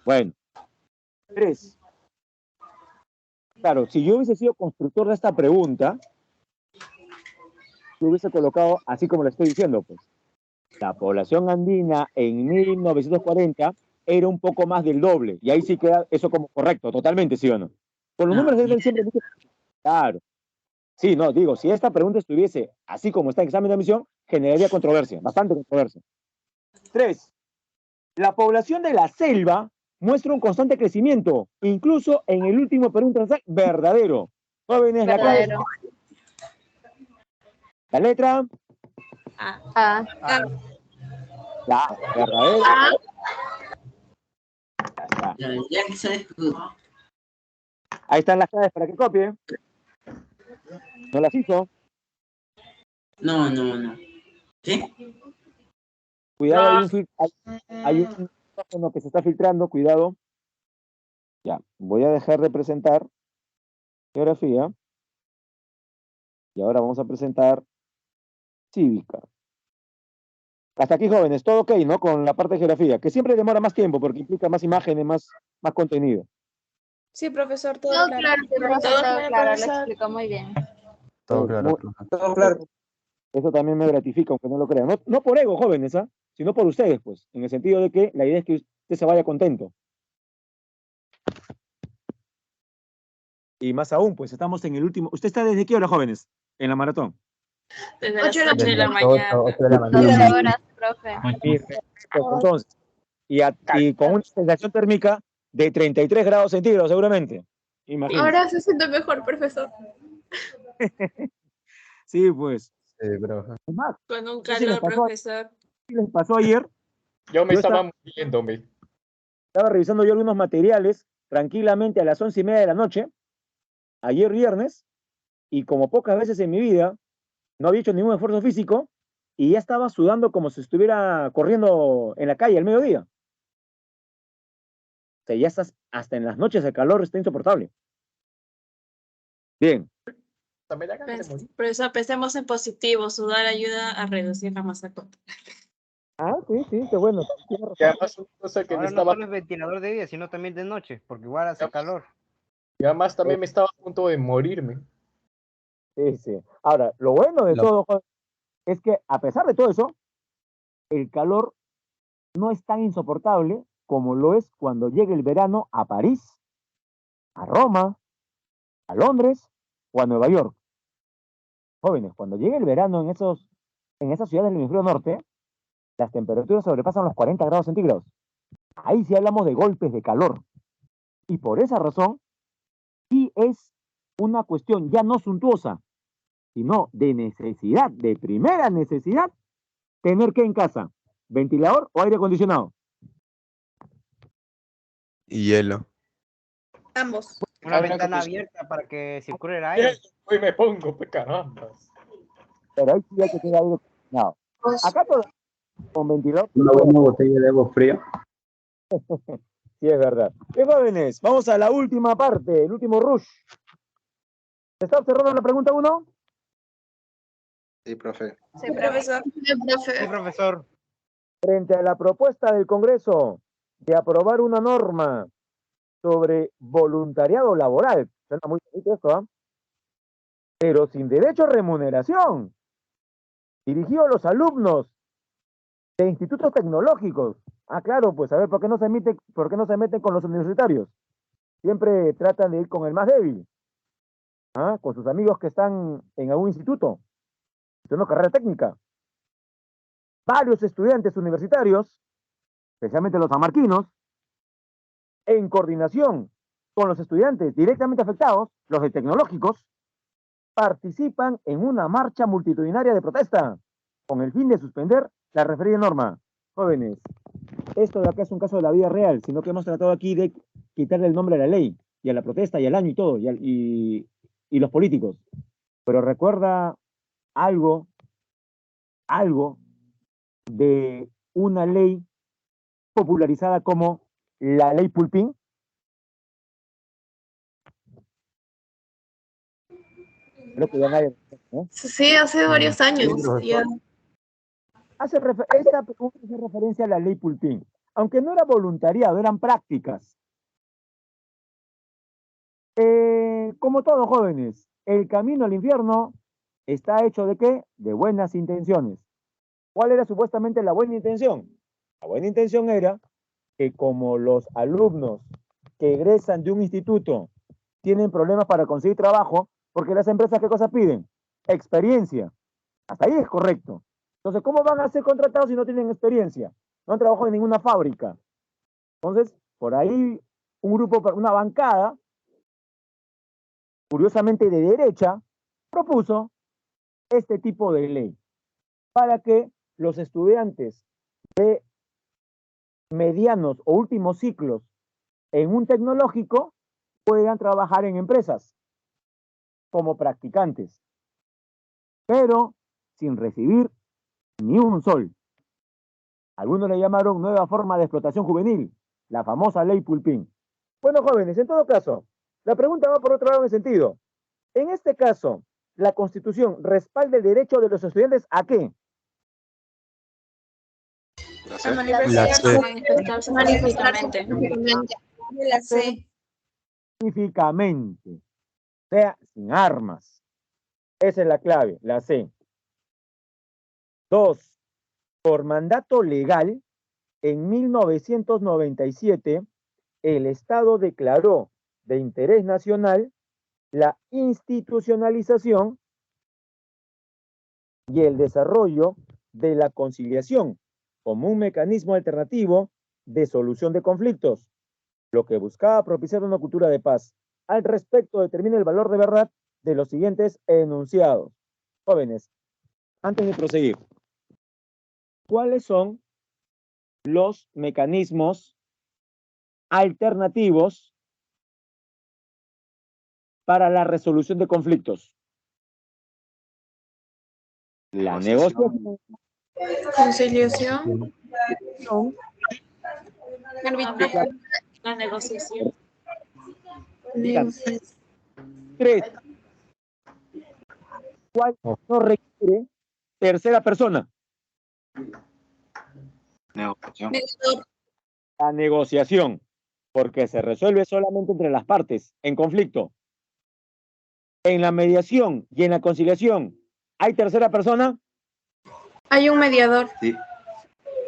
Bueno. 3. Claro, si yo hubiese sido constructor de esta pregunta, lo hubiese colocado así como le estoy diciendo, pues. La población andina en 1940 era un poco más del doble. Y ahí sí queda eso como correcto, totalmente, ¿sí o no? Con los números deben siempre... Claro. Sí, no, digo, si esta pregunta estuviese así como está en examen de admisión, generaría controversia, bastante controversia. 3. La población de la selva muestra un constante crecimiento, incluso en el último periodo transversal, verdadero. Jóvenes, Verdadero. la letra, A. la verdadero. Ya está. Ahí están las claves para que copie. ¿No las hizo? No, no, no. ¿Qué? Cuidado, hay un micrófono que se está filtrando, cuidado. Ya, voy a dejar de presentar geografía y ahora vamos a presentar cívica. Hasta aquí, jóvenes, todo ok, ¿no? Con la parte de geografía, que siempre demora más tiempo porque implica más imágenes, más contenido. Sí, profesor, todo Todo claro. claro, profesor. Todo claro, lo profesor. explicó muy bien. Todo Sí, claro, profe. Todo claro. Eso también me gratifica, aunque no lo crean. No por ego, jóvenes, ¿ah? Sino por ustedes, pues, en el sentido de que la idea es que usted se vaya contento. Y más aún, pues estamos en el último. ¿Usted está desde qué hora, jóvenes? En la maratón. Desde las 8 Desde de la las mañana. 8 de la 12 mañana. horas, profe. Y perfecto, entonces. Y con una sensación térmica de 33 grados centígrados, seguramente. Imagínense. Ahora se siente mejor, profesor. Sí, pues. Sí, profe. Es más, Con un no sé si les calor, pasó, profesor. si les pasó ayer. Yo me Yo estaba muriéndome. Estaba revisando yo algunos materiales tranquilamente a las 11:30 de la noche, ayer viernes, y como pocas veces en mi vida, no había hecho ningún esfuerzo físico y ya estaba sudando como si estuviera corriendo en la calle al mediodía. O sea, ya estás, hasta en las noches el calor está insoportable. Bien. Me da ganas de morir. Por eso pensemos en positivo. Sudar ayuda a reducir la masa corporal. Ah, sí, qué bueno. Y además, una cosa que me Ahora no estaba. solo es ventilador de día, sino también de noche, porque igual hace calor. Y además también me estaba a punto de morirme. Sí, sí. Ahora, lo bueno de Lo- todo joder, es que a pesar de todo eso, el calor no es tan insoportable como lo es cuando llegue el verano a París, a Roma, a Londres o a Nueva York. Jóvenes, cuando llegue el verano en esas ciudades del hemisferio norte, las temperaturas sobrepasan los 40 grados centígrados. Ahí sí hablamos de golpes de calor. Y por esa razón, sí es una cuestión ya no suntuosa, sino de necesidad, de primera necesidad, tener que en casa, ventilador o aire acondicionado. Y hielo. Ambos. Una Ahora ventana que- abierta para que circule el aire. Hoy me pongo, pues caramba. Pero ahí sí hay que tener aire acondicionado. Acá todo con ventilador. Una buena botella de agua fría. Sí, es verdad. ¿Qué jóvenes? Vamos a la última parte, el último rush. ¿Se está observando la pregunta 1? Sí, profe. Sí, profesor. Sí, profesor. Frente a la propuesta del Congreso de aprobar una norma sobre voluntariado laboral, suena muy bonito esto, ¿ah? Pero sin derecho a remuneración, dirigido a los alumnos de institutos tecnológicos. Ah, claro, pues a ver, ¿por qué no se meten con los universitarios? Siempre tratan de ir con el más débil, ¿ah? Con sus amigos que están en algún instituto, estudiando carrera técnica. Varios estudiantes universitarios, especialmente los sanmarquinos, en coordinación con los estudiantes directamente afectados, los de tecnológicos, participan en una marcha multitudinaria de protesta con el fin de suspender la referida norma. Jóvenes, esto de acá es un caso de la vida real, sino que hemos tratado aquí de quitarle el nombre a la ley y a la protesta y al año y todo, y los políticos. Pero recuerda algo de una ley popularizada como la ley Pulpín. Creo que ya nadie, ¿no? Sí, hace varios años. Ya. Esta pregunta hace referencia a la ley Pulpín. Aunque no era voluntariado, eran prácticas. Como todos jóvenes, el camino al infierno está hecho ¿de qué? De buenas intenciones. ¿Cuál era supuestamente la buena intención? La buena intención era que como los alumnos que egresan de un instituto tienen problemas para conseguir trabajo, porque las empresas ¿qué cosas piden? Experiencia. Hasta ahí es correcto. Entonces, ¿cómo van a ser contratados si no tienen experiencia? No han trabajado en ninguna fábrica. Entonces, por ahí un grupo, una bancada, curiosamente de derecha, propuso este tipo de ley para que los estudiantes de medianos o últimos ciclos en un tecnológico puedan trabajar en empresas como practicantes. pero sin recibir ni un sol. Algunos le llamaron nueva forma de explotación juvenil, la famosa ley Pulpín. Bueno, jóvenes, en todo caso, la pregunta va por otro lado en el sentido. En este caso, ¿la Constitución respalda el derecho de los estudiantes a qué? A Manifestarse manifestarse pacíficamente. La C. Pacíficamente, o sea, sin armas. Esa es la clave, la C. 2. Por mandato legal, en 1997, el Estado declaró de interés nacional la institucionalización y el desarrollo de la conciliación como un mecanismo alternativo de solución de conflictos, lo que buscaba propiciar una cultura de paz. Al respecto, determina el valor de verdad de los siguientes enunciados. Jóvenes, antes de proseguir, ¿cuáles son los mecanismos alternativos para la resolución de conflictos? La negociación, Conciliación. Arbitraje. La negociación. Negociación. 3. ¿Cuál no requiere tercera persona? Negociación. La negociación, porque se resuelve solamente entre las partes en conflicto. En la mediación y en la conciliación, ¿hay tercera persona? Hay un mediador. Sí.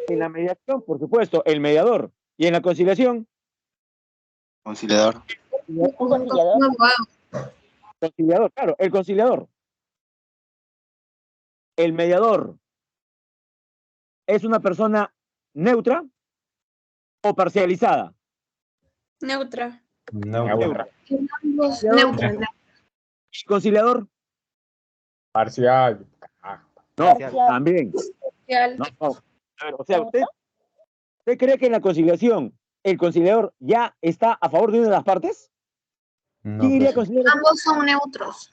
En la mediación, por supuesto, el mediador. ¿Y en la conciliación? Conciliador. Un conciliador. Un abogado. Conciliador, claro, el conciliador. El mediador es una persona neutra o parcializada. Neutra. Neutra. Ambos neutrales. Conciliador, Parcial. no, Parcial. también. No, no. A ver, o sea, ¿usted cree que en la conciliación el conciliador ya está a favor de una de las partes? No, ¿Quién iría a profe. conciliar? Ambos son neutros.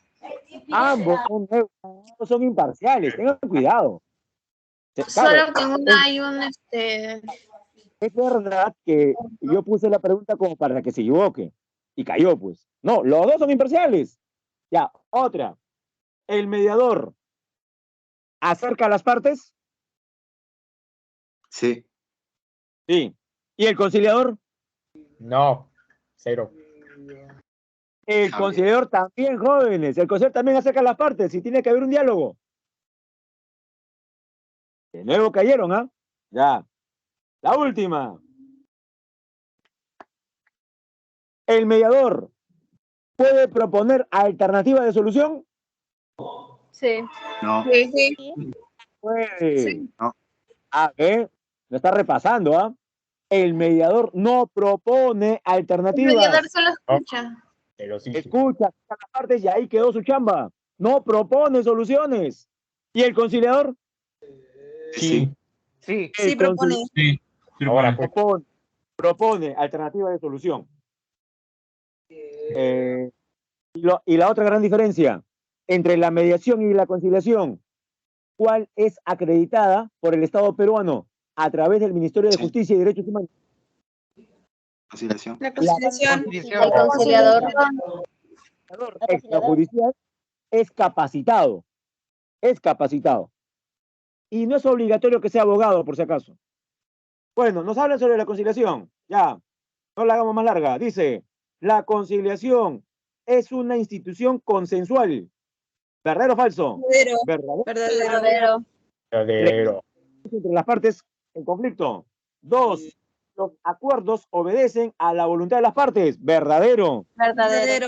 Ambos son neutros, ambos son imparciales, tengan cuidado. Claro, Solo que en una hay un es verdad que yo puse la pregunta como para que se equivoque y cayó, pues. No, los dos son imparciales. Ya, otra. El mediador acerca a las partes, Sí. sí. ¿Y el conciliador? No. 0. El conciliador también, jóvenes. El conciliador también acerca a las partes y tiene que haber un diálogo. De nuevo cayeron, ¿ah? Ya. La última. El mediador puede proponer alternativa de solución. Sí. No. Sí, sí. Puede. Sí. No. Ah, ¿eh? Lo está repasando, ¿ah? El mediador no propone El alternativas. mediador solo escucha. Pero sí. Escucha a las partes y ahí quedó su chamba. No propone soluciones. ¿Y el conciliador? Sí. Sí. Sí, propone. Ahora, pues. Propone alternativa de solución. Y la otra gran diferencia entre la mediación y la conciliación, ¿cuál es acreditada por el Estado peruano a través del Ministerio de Justicia y Derechos Humanos? Conciliación. La conciliación. Conciliación. El conciliador. El extrajudicial es capacitado. Es capacitado. Y no es obligatorio que sea abogado, por si acaso. Bueno, nos hablan sobre la conciliación. Ya, no la hagamos más larga. Dice, la conciliación es una institución consensual. ¿Verdadero o falso? Verdadero. Verdadero. Verdadero. Entre las partes en conflicto. 2. Los acuerdos obedecen a la voluntad de las partes. ¿Verdadero? Verdadero.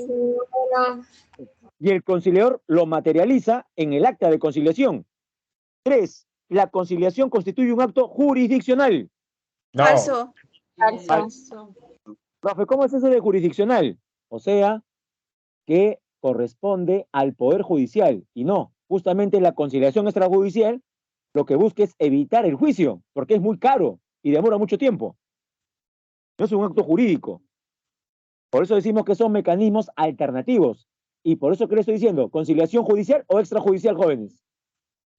Y el conciliador lo materializa en el acta de conciliación. 3. La conciliación constituye un acto jurisdiccional. No. Falso. Falso. Profe, ¿cómo es eso de jurisdiccional? O sea, que corresponde al Poder Judicial. Y no, justamente la conciliación extrajudicial lo que busca es evitar el juicio, porque es muy caro y demora mucho tiempo. No es un acto jurídico. Por eso decimos que son mecanismos alternativos. Y por eso que le estoy diciendo, ¿conciliación judicial o extrajudicial, jóvenes?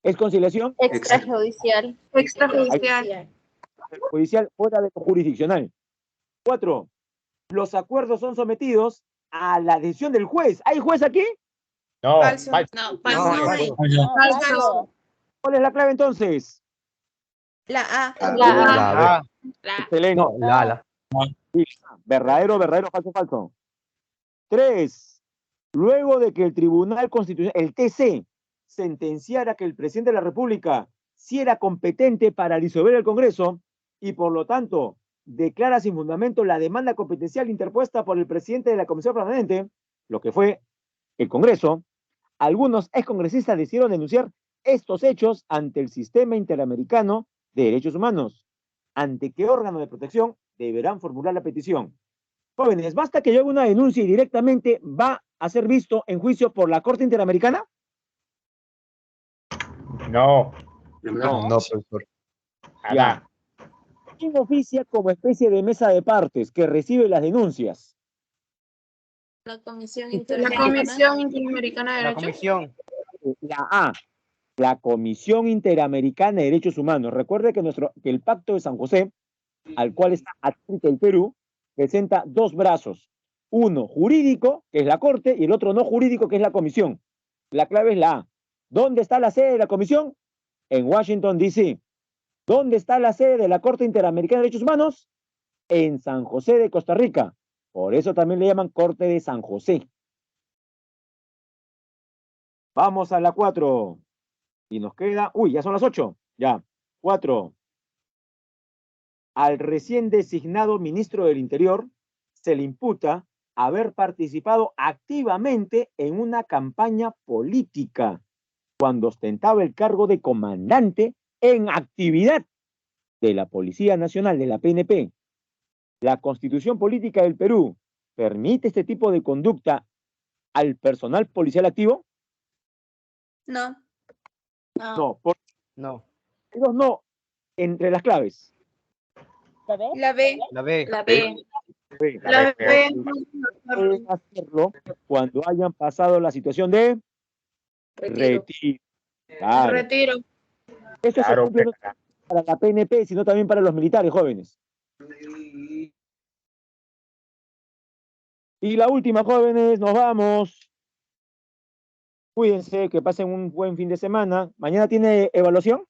¿Es conciliación? Extrajudicial. Extrajudicial. Judicial fuera de lo jurisdiccional. 4. Los acuerdos son sometidos a la decisión del juez. ¿Hay juez aquí? No, Falso. falso. No, falso. No, No hay. falso. Falso. ¿Cuál es la clave entonces? La A. La B. Excelente. No, la. Verdadero, verdadero, falso, falso. 3. Luego de que el Tribunal Constitucional, el TC, sentenciara que el presidente de la República sí era competente para disolver el Congreso y por lo tanto declara sin fundamento la demanda competencial interpuesta por el presidente de la Comisión Permanente, lo que fue el Congreso, algunos excongresistas decidieron denunciar estos hechos ante el Sistema Interamericano de Derechos Humanos. ¿Ante qué órgano de protección deberán formular la petición? Jóvenes, ¿basta que yo haga una denuncia y directamente va a ser visto en juicio por la Corte Interamericana? No. No, profesor. Ya. ¿Quién oficia como especie de mesa de partes que recibe las denuncias? La Comisión La Interamericana. Comisión Interamericana de La Derechos. comisión. La A, la Comisión Interamericana de Derechos Humanos. Recuerde que, que el Pacto de San José, al cual está adscrito el Perú, presenta dos brazos. Uno jurídico, que es la Corte, y el otro no jurídico, que es la Comisión. La clave es la A. ¿Dónde está la sede de la Comisión? En Washington, D.C. ¿Dónde está la sede de la Corte Interamericana de Derechos Humanos? En San José de Costa Rica. Por eso también le llaman Corte de San José. Vamos a la 4. Y nos queda... Uy, ya son las 8. Ya. 4. Al recién designado ministro del Interior se le imputa haber participado activamente en una campaña política cuando ostentaba el cargo de comandante en actividad de la Policía Nacional, de la PNP. La Constitución Política del Perú permite este tipo de conducta al personal policial activo. No. No, por No. dos no, entre las claves. La B. La B. La B. La B. Pueden hacerlo cuando hayan pasado la situación de retiro. Claro. Retiro. Eso es Claro, ejemplo no solo para la PNP, sino también para los militares jóvenes. Y la última, jóvenes, nos vamos. Cuídense, que pasen un buen fin de semana. ¿Mañana tiene evaluación?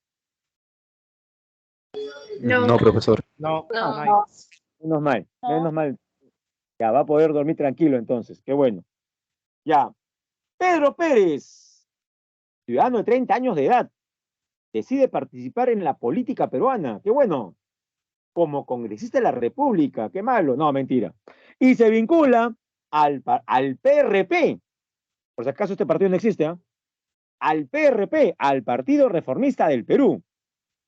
No. No, profesor. No. No. hay. Menos mal, menos mal. Ya va a poder dormir tranquilo entonces, qué bueno. Ya. Pedro Pérez, ciudadano de 30 años de edad, decide participar en la política peruana. Qué bueno. Como congresista de la República. Qué malo. No, mentira. Y se vincula al PRP. Por si acaso este partido no existe, ¿eh? Al PRP, al Partido Reformista del Perú.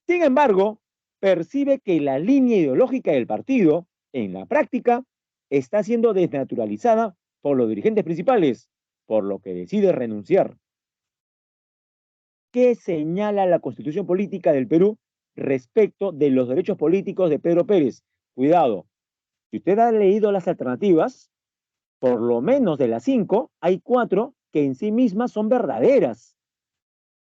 Sin embargo, percibe que la línea ideológica del partido, en la práctica, está siendo desnaturalizada por los dirigentes principales, por lo que decide renunciar. ¿Qué señala la Constitución Política del Perú respecto de los derechos políticos de Pedro Pérez? Cuidado, si usted ha leído las alternativas, por lo menos de las 5, hay 4 que en sí mismas son verdaderas.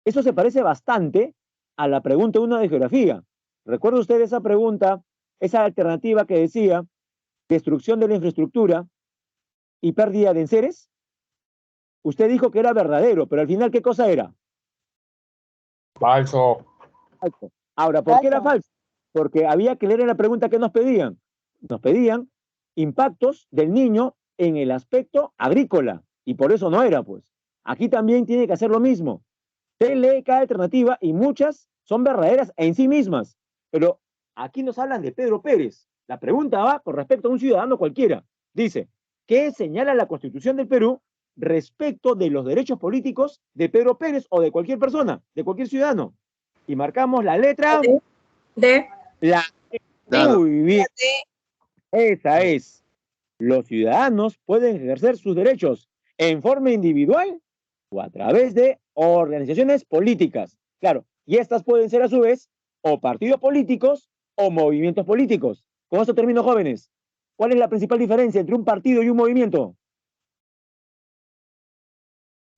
Eso se parece bastante a la pregunta 1 de geografía. ¿Recuerda usted esa pregunta, esa alternativa que decía destrucción de la infraestructura y pérdida de enseres? Usted dijo que era verdadero, pero al final, ¿qué cosa era? Falso. Falso. Ahora, ¿por qué era falso? Porque había que leer en la pregunta que nos pedían. Nos pedían impactos del niño en el aspecto agrícola, y por eso no era, pues. Aquí también tiene que hacer lo mismo. Usted lee cada alternativa y muchas son verdaderas en sí mismas, pero aquí nos hablan de Pedro Pérez. La pregunta va con respecto a un ciudadano cualquiera. Dice, ¿qué señala la Constitución del Perú respecto de los derechos políticos de Pedro Pérez o de cualquier persona, de cualquier ciudadano? Y marcamos la letra D. La Muy bien. Esa es. Los ciudadanos pueden ejercer sus derechos en forma individual o a través de organizaciones políticas. Claro, y estas pueden ser a su vez o partidos políticos o movimientos políticos. Con esto termino, jóvenes. ¿Cuál es la principal diferencia entre un partido y un movimiento?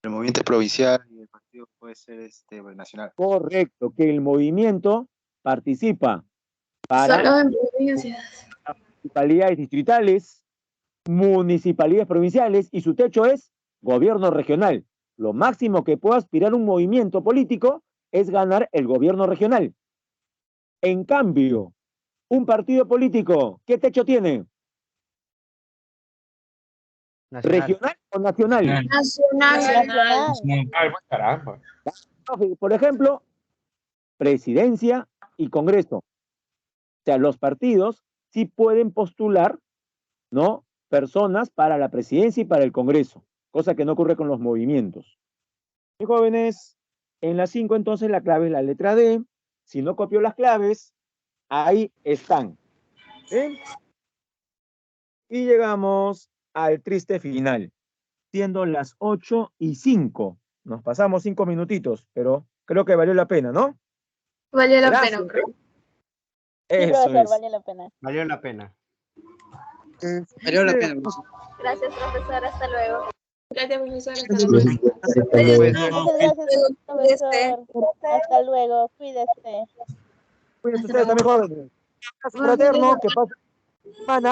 El movimiento provincial y el partido puede ser nacional. Correcto, que el movimiento participa para Solo en provincias. municipalidades distritales, municipalidades provinciales y su techo es gobierno regional. Lo máximo que puede aspirar un movimiento político es ganar el gobierno regional. En cambio, un partido político, ¿qué techo tiene? Nacional. ¿Regional o nacional? Nacional. Caramba. Por ejemplo, presidencia y Congreso. O sea, los partidos sí pueden postular, ¿no?, personas para la presidencia y para el Congreso, cosa que no ocurre con los movimientos. Y jóvenes, en la 5 entonces la clave es la letra D. Si no copió las claves, ahí están. ¿Sí? Y llegamos al triste final, siendo las 8:05. Nos pasamos 5 minutitos, pero creo que valió la pena, ¿no? Valió la Gracias. pena, profe. Eso es. valió la pena. Valió la pena. Valió la pena, profesor. Gracias, profesor. Hasta luego. Gracias, profesor. Hasta Hasta luego. luego. Muchas gracias, profesor. Hasta luego. Cuídese. Cuídense ustedes también, jóvenes. Un abrazo fraterno, que pasen semana.